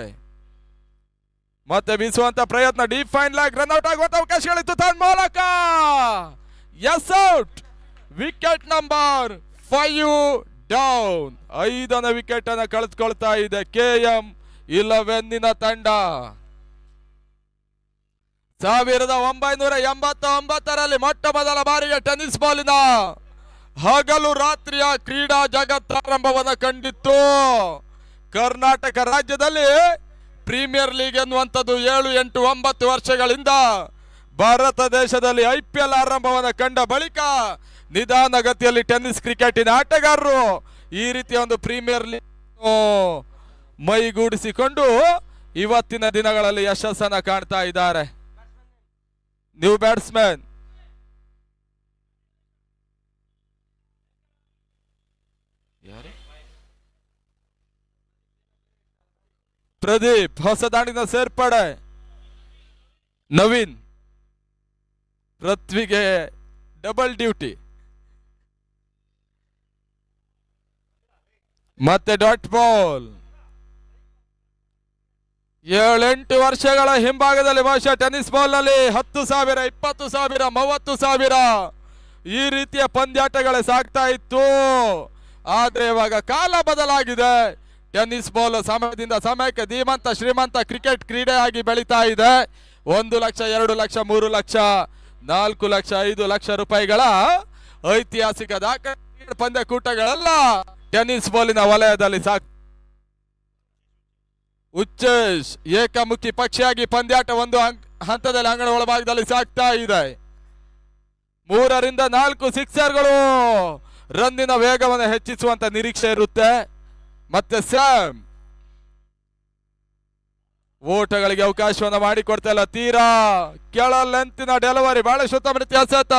ಮತ್ತೆ ಬೀಸುವಂತ ಪ್ರಯತ್ನ. ಡಿಫೈನ್ ಲಾಗ್ ರನ್ಔಟ್ ಆಗುವಂತ ಅವಕಾಶಗಳಿತ್ತು. ತನ್ನ ಮೂಲಕ is out. Wicket number 5 down. 5ನೇ ವಿಕೆಟ್ ಅನ್ನ ಕಳೆದುಕೊಳ್ತಾ ಇದೆ KM11 ತಂಡ. 1989ರಲ್ಲಿ ಮೊಟ್ಟ ಮೊದಲ ಬಾರಿಗೆ ಟೆನ್ನಿಸ್ ಬಾಲಿನ ಹಗಲು ರಾತ್ರಿಯ ಕ್ರೀಡಾ ಜಗತ್ತಾರಂಭವನ್ನ ಕಂಡಿತ್ತು. ಕರ್ನಾಟಕ ರಾಜ್ಯದಲ್ಲಿ ಪ್ರೀಮಿಯರ್ ಲೀಗ್ ಎನ್ನುವಂಥದ್ದು 7, 8, 9 ವರ್ಷಗಳಿಂದ ಭಾರತ ದೇಶದಲ್ಲಿ IPL ಆರಂಭವನ್ನ ಕಂಡ ಬಳಿಕ ನಿಧಾನಗತಿಯಲ್ಲಿ ಟೆನ್ನಿಸ್ ಕ್ರಿಕೆಟಿನ ಆಟಗಾರರು ಈ ರೀತಿಯ ಒಂದು ಪ್ರೀಮಿಯರ್ ಲೀಗ್ ಮೈಗೂಡಿಸಿಕೊಂಡು ಇವತ್ತಿನ ದಿನಗಳಲ್ಲಿ ಯಶಸ್ಸನ್ನ ಕಾಣ್ತಾ ಇದ್ದಾರೆ. ನ್ಯೂ ಬ್ಯಾಟ್ಸ್ಮನ್ ಪ್ರದೀಪ್, ಹೊಸ ದಾಂಡಿನ ಸೇರ್ಪಡೆ. ನವೀನ್, ಪೃಥ್ವಿಗೆ ಡಬಲ್ ಡ್ಯೂಟಿ. ಮತ್ತೆ ಡಾಟ್ ಬಾಲ್. 7-8 ವರ್ಷಗಳ ಹಿಂಭಾಗದಲ್ಲಿ ಬಹುಶಃ ಟೆನ್ನಿಸ್ ಬಾಲ್ ನಲ್ಲಿ 10,000, 20,000, 30,000 ಈ ರೀತಿಯ ಪಂದ್ಯಾಟಗಳೇ ಸಾಗ್ತಾ ಇತ್ತು. ಆದ್ರೆ ಇವಾಗ ಕಾಲ ಬದಲಾಗಿದೆ. ಟೆನ್ನಿಸ್ ಬಾಲ್ ಸಮಯದಿಂದ ಸಮಯಕ್ಕೆ ಧೀಮಂತ ಶ್ರೀಮಂತ ಕ್ರಿಕೆಟ್ ಕ್ರೀಡೆಯಾಗಿ ಬೆಳೀತಾ ಇದೆ. 1 ಲಕ್ಷ, 2 ಲಕ್ಷ, 3 ಲಕ್ಷ, 4 ಲಕ್ಷ, 5 ಲಕ್ಷ ರೂಪಾಯಿಗಳ ಐತಿಹಾಸಿಕ ದಾಖಲೆ ಪಂದ್ಯಕೂಟಗಳೆಲ್ಲ ಟೆನ್ನಿಸ್ ಬಾಲಿನ ವಲಯದಲ್ಲಿ ಉಚ್ಚೇಶ್ ಏಕಮುಖಿ ಪಕ್ಷಿಯಾಗಿ ಪಂದ್ಯಾಟ ಒಂದು ಹಂತದಲ್ಲಿ ಅಂಗಣ ಒಳಭಾಗದಲ್ಲಿ ಸಾಗ್ತಾ ಇದೆ. 3ರಿಂದ 4 ಸಿಕ್ಸರ್ಗಳು ರನ್ನಿನ ವೇಗವನ್ನು ಹೆಚ್ಚಿಸುವಂತ ನಿರೀಕ್ಷೆ ಇರುತ್ತೆ. ಮತ್ತೆ ಸ್ಯಾಮ್ ಓಟಗಳಿಗೆ ಅವಕಾಶವನ್ನು ಮಾಡಿಕೊಡ್ತಾ ಇಲ್ಲ. ತೀರಾ ಕೆಳ ಲೆಂತಿನ ಡೆಲಿವರಿ, ಬಹಳ ಉತ್ತಮ ರೀತಿಯ ಸೆತ.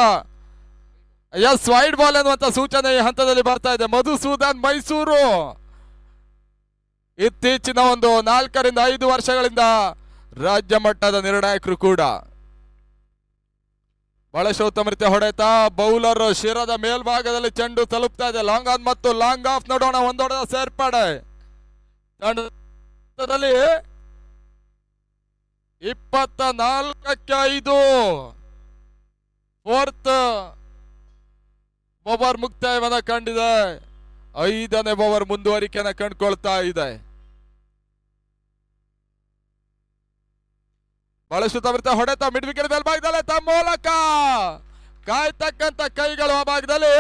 ಎಸ್, ವೈಡ್ ಬಾಲ್ ಎನ್ನುವಂತ ಸೂಚನೆ ಈ ಹಂತದಲ್ಲಿ ಬರ್ತಾ ಇದೆ. ಮಧುಸೂದನ್ ಮೈಸೂರು ಇತ್ತೀಚಿನ ಒಂದು 4ರಿಂದ 5 ವರ್ಷಗಳಿಂದ ರಾಜ್ಯ ಮಟ್ಟದ ನಿರ್ಣಾಯಕರು ಕೂಡ. ಬಹಳ ಉತ್ತಮ ರೀತಿಯ ಹೊಡೆತ. ಬೌಲರ್ ಶಿರದ ಮೇಲ್ಭಾಗದಲ್ಲಿ ಚೆಂಡು ತಲುಪ್ತಾ ಇದೆ. ಲಾಂಗ್ ಆನ್ ಮತ್ತು ಲಾಂಗ್ ಆಫ್ ನೋಡೋಣ. ಒಂದೊಡೆದ ಸೇರ್ಪಡೆ. 24-5 ಫೋರ್ತ್ ಓವರ್ ಮುಕ್ತಾಯವನ್ನ ಕಂಡಿದೆ. 5ನೇ ಓವರ್ ಮುಂದುವರಿಕೆಯನ್ನು ಕಂಡುಕೊಳ್ತಾ ಇದೆ. ಬಹಳಷ್ಟು ತವರಿತ ಹೊಡೆತ. ಮಿಡ್ ವಿಕೆಟ್ ಮೇಲ್ಭಾಗದಲ್ಲಿ ತಮ್ಮ ಮೂಲಕ ಕಾಯ್ತಕ್ಕಂತ ಕೈಗಳು ಆ ಭಾಗದಲ್ಲಿ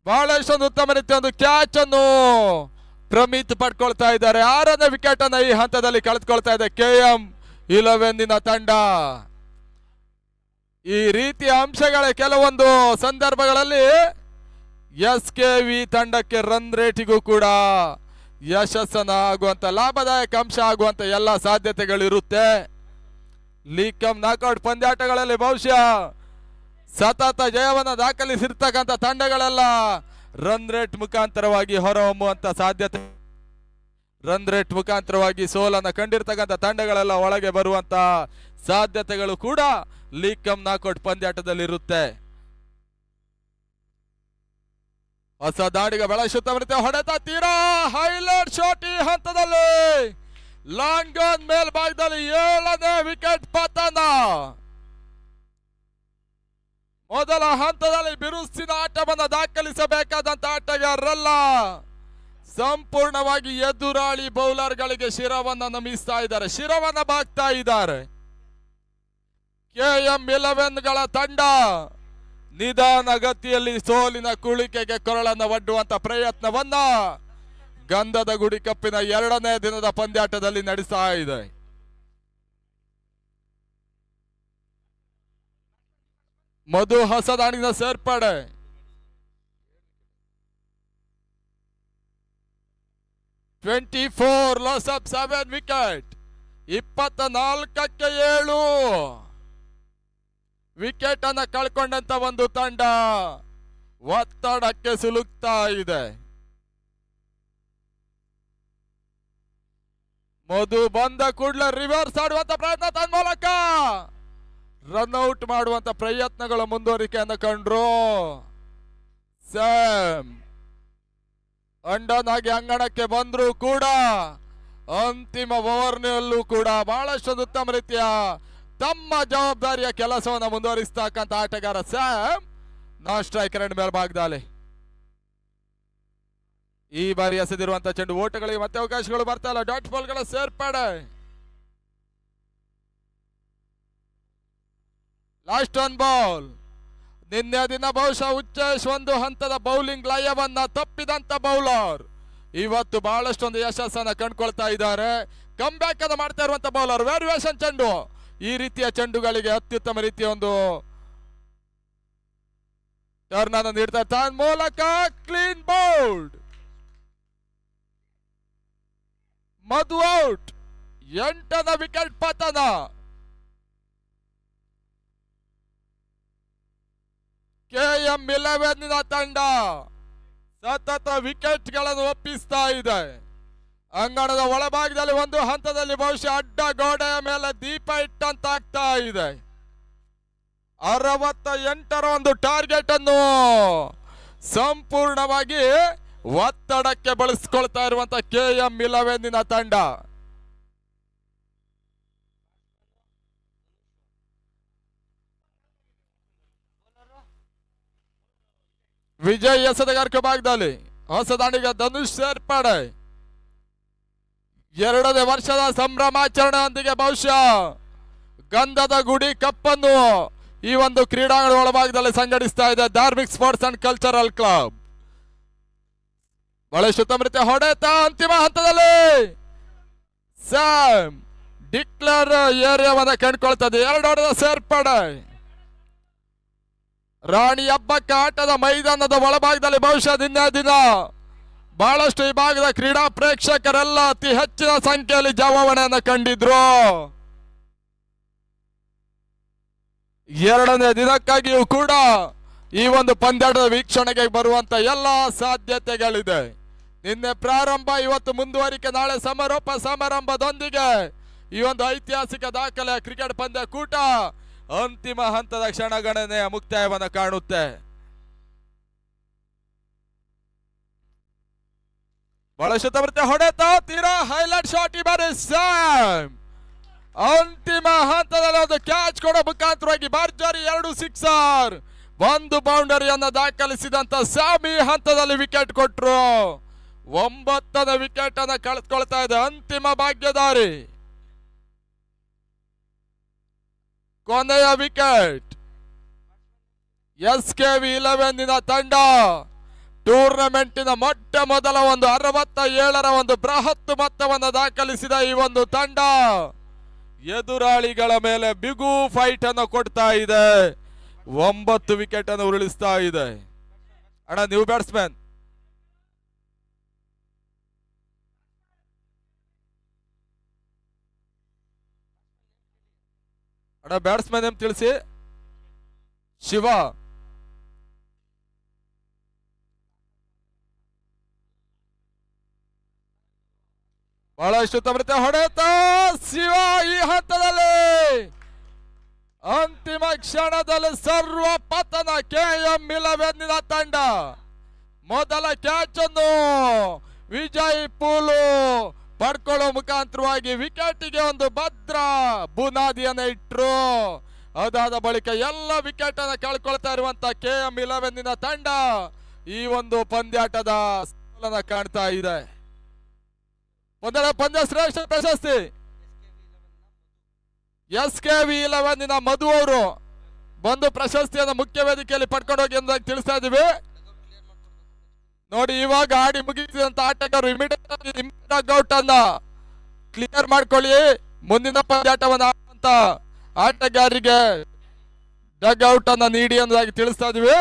ಬಹಳಷ್ಟೊಂದು ಉತ್ತಮ ರೀತಿಯ ಒಂದು ಕ್ಯಾಚ್ ಅನ್ನು ಪ್ರಮಿತ್ ಪಡ್ಕೊಳ್ತಾ ಇದ್ದಾರೆ. 6ನೇ ವಿಕೆಟ್ ಅನ್ನ ಈ ಹಂತದಲ್ಲಿ ಕಳೆದುಕೊಳ್ತಾ ಇದೆ KM11 ತಂಡ. ಈ ರೀತಿಯ ಅಂಶಗಳ ಕೆಲವೊಂದು ಸಂದರ್ಭಗಳಲ್ಲಿ SKV ತಂಡಕ್ಕೆ ರನ್ ರೇಟಿಗೂ ಕೂಡ ಯಶಸ್ಸನ್ನ ಆಗುವಂತ ಲಾಭದಾಯಕ ಅಂಶ ಆಗುವಂತ ಎಲ್ಲ ಸಾಧ್ಯತೆಗಳಿರುತ್ತೆ. ಲೀಗ್ ಕಮ್ ನಾಕೌಟ್ ಪಂದ್ಯಾಟಗಳಲ್ಲಿ ಬಹುಶಃ ಸತತ ಜಯವನ್ನ ದಾಖಲಿಸಿರ್ತಕ್ಕಂಥ ತಂಡಗಳೆಲ್ಲ ರನ್ ರೇಟ್ ಮುಖಾಂತರವಾಗಿ ಹೊರಹೊಮ್ಮುವಂತ ಸಾಧ್ಯತೆ, ರನ್ ರೇಟ್ ಮುಖಾಂತರವಾಗಿ ಸೋಲನ್ನ ಕಂಡಿರ್ತಕ್ಕಂಥ ತಂಡಗಳೆಲ್ಲ ಒಳಗೆ ಬರುವಂತ ಸಾಧ್ಯತೆಗಳು ಕೂಡ ಲೀಗ್ ಕಮ್ ನಾಕೌಟ್ ಪಂದ್ಯಾಟದಲ್ಲಿ ಇರುತ್ತೆ. ಹೊಸ ದಾಡಿಗ ಬೆಳೆಸುತ್ತ ಹೊಡೆತ ತೀರಾ ಹೈಲೈಟ್ ಶಾಟ್ ಈ ಹಂತದಲ್ಲಿ ಲಾಂಗ್ ಆನ್ ಮೇಲ್ಭಾಗದಲ್ಲಿ 7ನೇ ವಿಕೆಟ್ ಪತನ. ಮೊದಲ ಹಂತದಲ್ಲಿ ಬಿರುಸಿನ ಆಟವನ್ನು ದಾಖಲಿಸಬೇಕಾದಂತ ಆಟಗಾರರಲ್ಲ, ಸಂಪೂರ್ಣವಾಗಿ ಎದುರಾಳಿ ಬೌಲರ್ಗಳಿಗೆ ಶಿರವನ್ನ ನಮಿಸ್ತಾ ಇದ್ದಾರೆ, ಶಿರವನ್ನ ಬಾಗ್ತಾ ಇದ್ದಾರೆ. KM11 ತಂಡ ನಿಧಾನ ಗತಿಯಲ್ಲಿ ಸೋಲಿನ ಕುಳಿಕೆಗೆ ಕೊರಳನ್ನು ಒಡ್ಡುವಂತ ಪ್ರಯತ್ನವನ್ನ ಗಂಧದ ಗುಡಿ ಕಪ್ಪಿನ 2ನೇ ದಿನದ ಪಂದ್ಯಾಟದಲ್ಲಿ ನಡೆಸ್ತಾ ಇದೆ. ಮಧು ಹೊಸದಾಣಿನ ಸೇರ್ಪಡೆ. Loss of 7 wicket. 24ಕ್ಕೆ 7 ವಿಕೆಟ್ ಅನ್ನ ಕಳ್ಕೊಂಡಂತ ಒಂದು ತಂಡ ಒತ್ತಡಕ್ಕೆ ಸಿಲುಕ್ತಾ ಇದೆ. ಮಧು ಬಂದ ಕೂಡಲೇ ರಿವರ್ಸ್ ಆಡುವಂತ ಪ್ರಯತ್ನ, ತನ್ನ ಮೂಲಕ ರನ್ಔಟ್ ಮಾಡುವಂತ ಪ್ರಯತ್ನಗಳ ಮುಂದುವರಿಕೆಯನ್ನು ಕಂಡ್ರು. ಸ್ಯಾಮ್ ಅಂಡನ್ ಆಗಿ ಅಂಗಣಕ್ಕೆ ಬಂದ್ರು ಕೂಡ ಅಂತಿಮ ಓವರ್ನಲ್ಲೂ ಕೂಡ ಬಹಳಷ್ಟು ಉತ್ತಮ ರೀತಿಯ ತಮ್ಮ ಜವಾಬ್ದಾರಿಯ ಕೆಲಸವನ್ನು ಮುಂದುವರಿಸ್ತಕ್ಕಂಥ ಆಟಗಾರ ಸ್ಯಾಮ್ ನಾನ್ ಸ್ಟ್ರೈಕರ್ ಅಂಡ್ ಮೇಲ್ಭಾಗದಲ್ಲಿ. ಈ ಬಾರಿ ಎಸೆದಿರುವಂತಹ ಚೆಂಡು ಓಟಗಳಿಗೆ ಮತ್ತೆ ಅವಕಾಶಗಳು ಬರ್ತಾ ಇಲ್ಲ. ಡಾಟ್ ಬಾಲ್ಗಳ ಸೇರ್ಪಡೆ. Last one ball. ನಿನ್ನೆ ದಿನ ಬಹುಶಃ ಉಚ್ಚೇಶ್ ಒಂದು ಹಂತದ ಬೌಲಿಂಗ್ ಲಯವನ್ನ ತಪ್ಪಿದಂತ ಬೌಲರ್ ಇವತ್ತು ಬಹಳಷ್ಟೊಂದು ಯಶಸ್ಸನ್ನ ಕಂಡುಕೊಳ್ತಾ ಇದ್ದಾರೆ. ಕಮ್ ಬ್ಯಾಕ್ ಅನ್ನು ಮಾಡ್ತಾ ಇರುವಂತ ಬೌಲರ್. ವೇರಿಯೇಷನ್ ಚೆಂಡು, ಈ ರೀತಿಯ ಚೆಂಡುಗಳಿಗೆ ಅತ್ಯುತ್ತಮ ರೀತಿಯ ಒಂದು ಟರ್ನ್ ಅನ್ನು ನೀಡ್ತಾ ತನ್ನ ಮೂಲಕ ಕ್ಲೀನ್ ಬೌಲ್ಡ್. ಮಧು ಔಟ್. 8ನೇ ವಿಕೆಟ್ ಪತನ. KM11 ತಂಡ ಸತತ ವಿಕೆಟ್ ಗಳನ್ನು ಒಪ್ಪಿಸ್ತಾ ಇದೆ. ಅಂಗಣದ ಒಳಭಾಗದಲ್ಲಿ ಒಂದು ಹಂತದಲ್ಲಿ ಬಹುಶಃ ಅಡ್ಡ ಗೋಡೆಯ ಮೇಲೆ ದೀಪ ಇಟ್ಟಂತಾಗ್ತಾ ಇದೆ. 68ರ ಒಂದು ಟಾರ್ಗೆಟ್ ಅನ್ನು ಸಂಪೂರ್ಣವಾಗಿ ಒತ್ತಡಕ್ಕೆ ಬಳಸಿಕೊಳ್ತಾ ಇರುವಂತ KM11 ತಂಡ. ವಿಜಯ್ ಎಸೆದಗಾರಿಕೆ ಭಾಗದಲ್ಲಿ ಹೊಸ ದಾಂಡಿಗ ಧನುಷ್ ಸೇರ್ಪಡೆ. 2ನೇ ವರ್ಷದ ಸಂಭ್ರಮಾಚರಣೆಯೊಂದಿಗೆ ಬಹುಶಃ ಗಂಧದ ಗುಡಿ ಕಪ್ಪನ್ನು ಈ ಒಂದು ಕ್ರೀಡಾಂಗಣ ಒಳಭಾಗದಲ್ಲಿ ಸಂಘಟಿಸ್ತಾ ಇದೆ ಧಾರ್ಮಿಕ್ ಸ್ಪೋರ್ಟ್ಸ್ ಅಂಡ್ ಕಲ್ಚರಲ್ ಕ್ಲಬ್. ಬಹಳಷ್ಟು ಉತ್ತಮ ರೀತಿಯ ಹೊಡೆತ ಅಂತಿಮ ಹಂತದಲ್ಲಿ ಸ್ಯಾಮ್ ಡಿಕ್ಲೇರ್ ಏರಿಯಾವನ್ನ ಕಂಡುಕೊಳ್ತದೆ. 2 ಹೊಡೆದ ಸೇರ್ಪಡೆ. ರಾಣಿ ಹಬ್ಬಕ್ಕ ಆಟದ ಮೈದಾನದ ಒಳಭಾಗದಲ್ಲಿ ಬಹುಶಃ ದಿನ ದಿನ ಬಹಳಷ್ಟು ಈ ಭಾಗದ ಕ್ರೀಡಾ ಪ್ರೇಕ್ಷಕರೆಲ್ಲ ಅತಿ ಹೆಚ್ಚಿನ ಸಂಖ್ಯೆಯಲ್ಲಿ ಜಮಾವಣೆಯನ್ನು ಕಂಡಿದ್ರು. 2ನೇ ದಿನಕ್ಕಾಗಿಯೂ ಕೂಡ ಈ ಒಂದು ಪಂದ್ಯಾಟದ ವೀಕ್ಷಣೆಗೆ ಬರುವಂತ ಎಲ್ಲ ಸಾಧ್ಯತೆಗಳಿದೆ. ನಿನ್ನೆ ಪ್ರಾರಂಭ, ಇವತ್ತು ಮುಂದುವರಿಕೆ, ನಾಳೆ ಸಮಾರೋಪ ಸಮಾರಂಭದೊಂದಿಗೆ ಈ ಒಂದು ಐತಿಹಾಸಿಕ ದಾಖಲೆ ಕ್ರಿಕೆಟ್ ಪಂದ್ಯ ಕೂಟ ಅಂತಿಮ ಹಂತದ ಕ್ಷಣಗಣನೆಯ ಮುಕ್ತಾಯವನ್ನು ಕಾಣುತ್ತೆ. ಬಹಳಷ್ಟು ಹೊಡೆತ ತೀರಾ ಹೈಲೈಟ್ ಶಾಟ್. ಈ ಬಾರಿ ಸ್ಯಾಮ್ ಅಂತಿಮ ಹಂತದಲ್ಲಿ ಒಂದು ಕ್ಯಾಚ್ ಕೊಡೋ ಮುಖಾಂತರವಾಗಿ ಭರ್ಜರಿ 2 ಸಿಕ್ಸರ್ 1 ಬೌಂಡರಿಯನ್ನ ದಾಖಲಿಸಿದಂತ ಸ್ಯಾಮ್ ಈ ಹಂತದಲ್ಲಿ ವಿಕೆಟ್ ಕೊಟ್ರು. 9ನೇ ವಿಕೆಟ್ ಅನ್ನ ಕಳೆದುಕೊಳ್ತಾ ಇದೆ ಅಂತಿಮ ಭಾಗ್ಯದಾರಿ. ಕೊನೆಯ ವಿಕೆಟ್. SKV11 ತಂಡ ಟೂರ್ನಮೆಂಟಿನ ಮೊಟ್ಟ ಮೊದಲ ಒಂದು 67ರ ಒಂದು ಬೃಹತ್ ಮೊತ್ತವನ್ನು ದಾಖಲಿಸಿದ ಈ ಒಂದು ತಂಡ ಎದುರಾಳಿಗಳ ಮೇಲೆ ಬಿಗು ಫೈಟ್ ಅನ್ನು ಕೊಡ್ತಾ ಇದೆ. 9 ವಿಕೆಟ್ ಅನ್ನು ಉರುಳಿಸ್ತಾ ಇದೆ. ಅಣ್ಣ ನ್ಯೂ ಬ್ಯಾಟ್ಸ್ಮನ್ ಅಣ್ಣ ಬ್ಯಾಟ್ಸ್ಮನ್ ಏನ್ ತಿಳಿಸಿ. ಶಿವ ಬಹಳಷ್ಟು ತಮೃತೆ ಹೊಡೆತ ಶಿವ ಈ ಹಂತದಲ್ಲಿ ಅಂತಿಮ ಕ್ಷಣದಲ್ಲಿ ಸರ್ವ ಪತನ. KM11 ತಂಡ ಮೊದಲ ಕ್ಯಾಚ್ ಅನ್ನು ವಿಜಯ್ ಪೂಲು ಪಡ್ಕೊಳ್ಳೋ ಮುಖಾಂತರವಾಗಿ ವಿಕೆಟ್ಗೆ ಒಂದು ಭದ್ರ ಬುನಾದಿಯನ್ನು ಇಟ್ರು. ಅದಾದ ಬಳಿಕ ಎಲ್ಲ ವಿಕೆಟ್ ಅನ್ನು ಕಳ್ಕೊಳ್ತಾ ಇರುವಂತ KM11 ತಂಡ ಈ ಒಂದು ಪಂದ್ಯಾಟದ ಸೋಲನ್ನ ಕಾಣ್ತಾ ಇದೆ. ಪಂದ್ಯ ಶ್ರೇಷ್ಠ ಪ್ರಶಸ್ತಿ SKV11 ಮಧು ಅವರು ಬಂದು ಪ್ರಶಸ್ತಿಯನ್ನು ಮುಖ್ಯ ವೇದಿಕೆಯಲ್ಲಿ ಪಡ್ಕೊಂಡು ಹೋಗಿ ಎಂಬುದಾಗಿ ತಿಳಿಸ್ತಾ ಇದೀವಿ. ನೋಡಿ, ಇವಾಗ ಆಡಿ ಮುಗಿಸಿದಂತ ಆಟಗಾರರು ಇಮಿಡಿಯೇಟ್ ಔಟ್ ಅನ್ನ ಕ್ಲಿಯರ್ ಮಾಡ್ಕೊಳ್ಳಿ. ಮುಂದಿನ ಪಂದ್ಯಾಟವನ್ನು ಆಡುವಂತ ಆಟಗಾರರಿಗೆ ಡಗ್ ಔಟ್ ಅನ್ನ ನೀಡಿ ಎಂಬುದಾಗಿ ತಿಳಿಸ್ತಾ ಇದೀವಿ.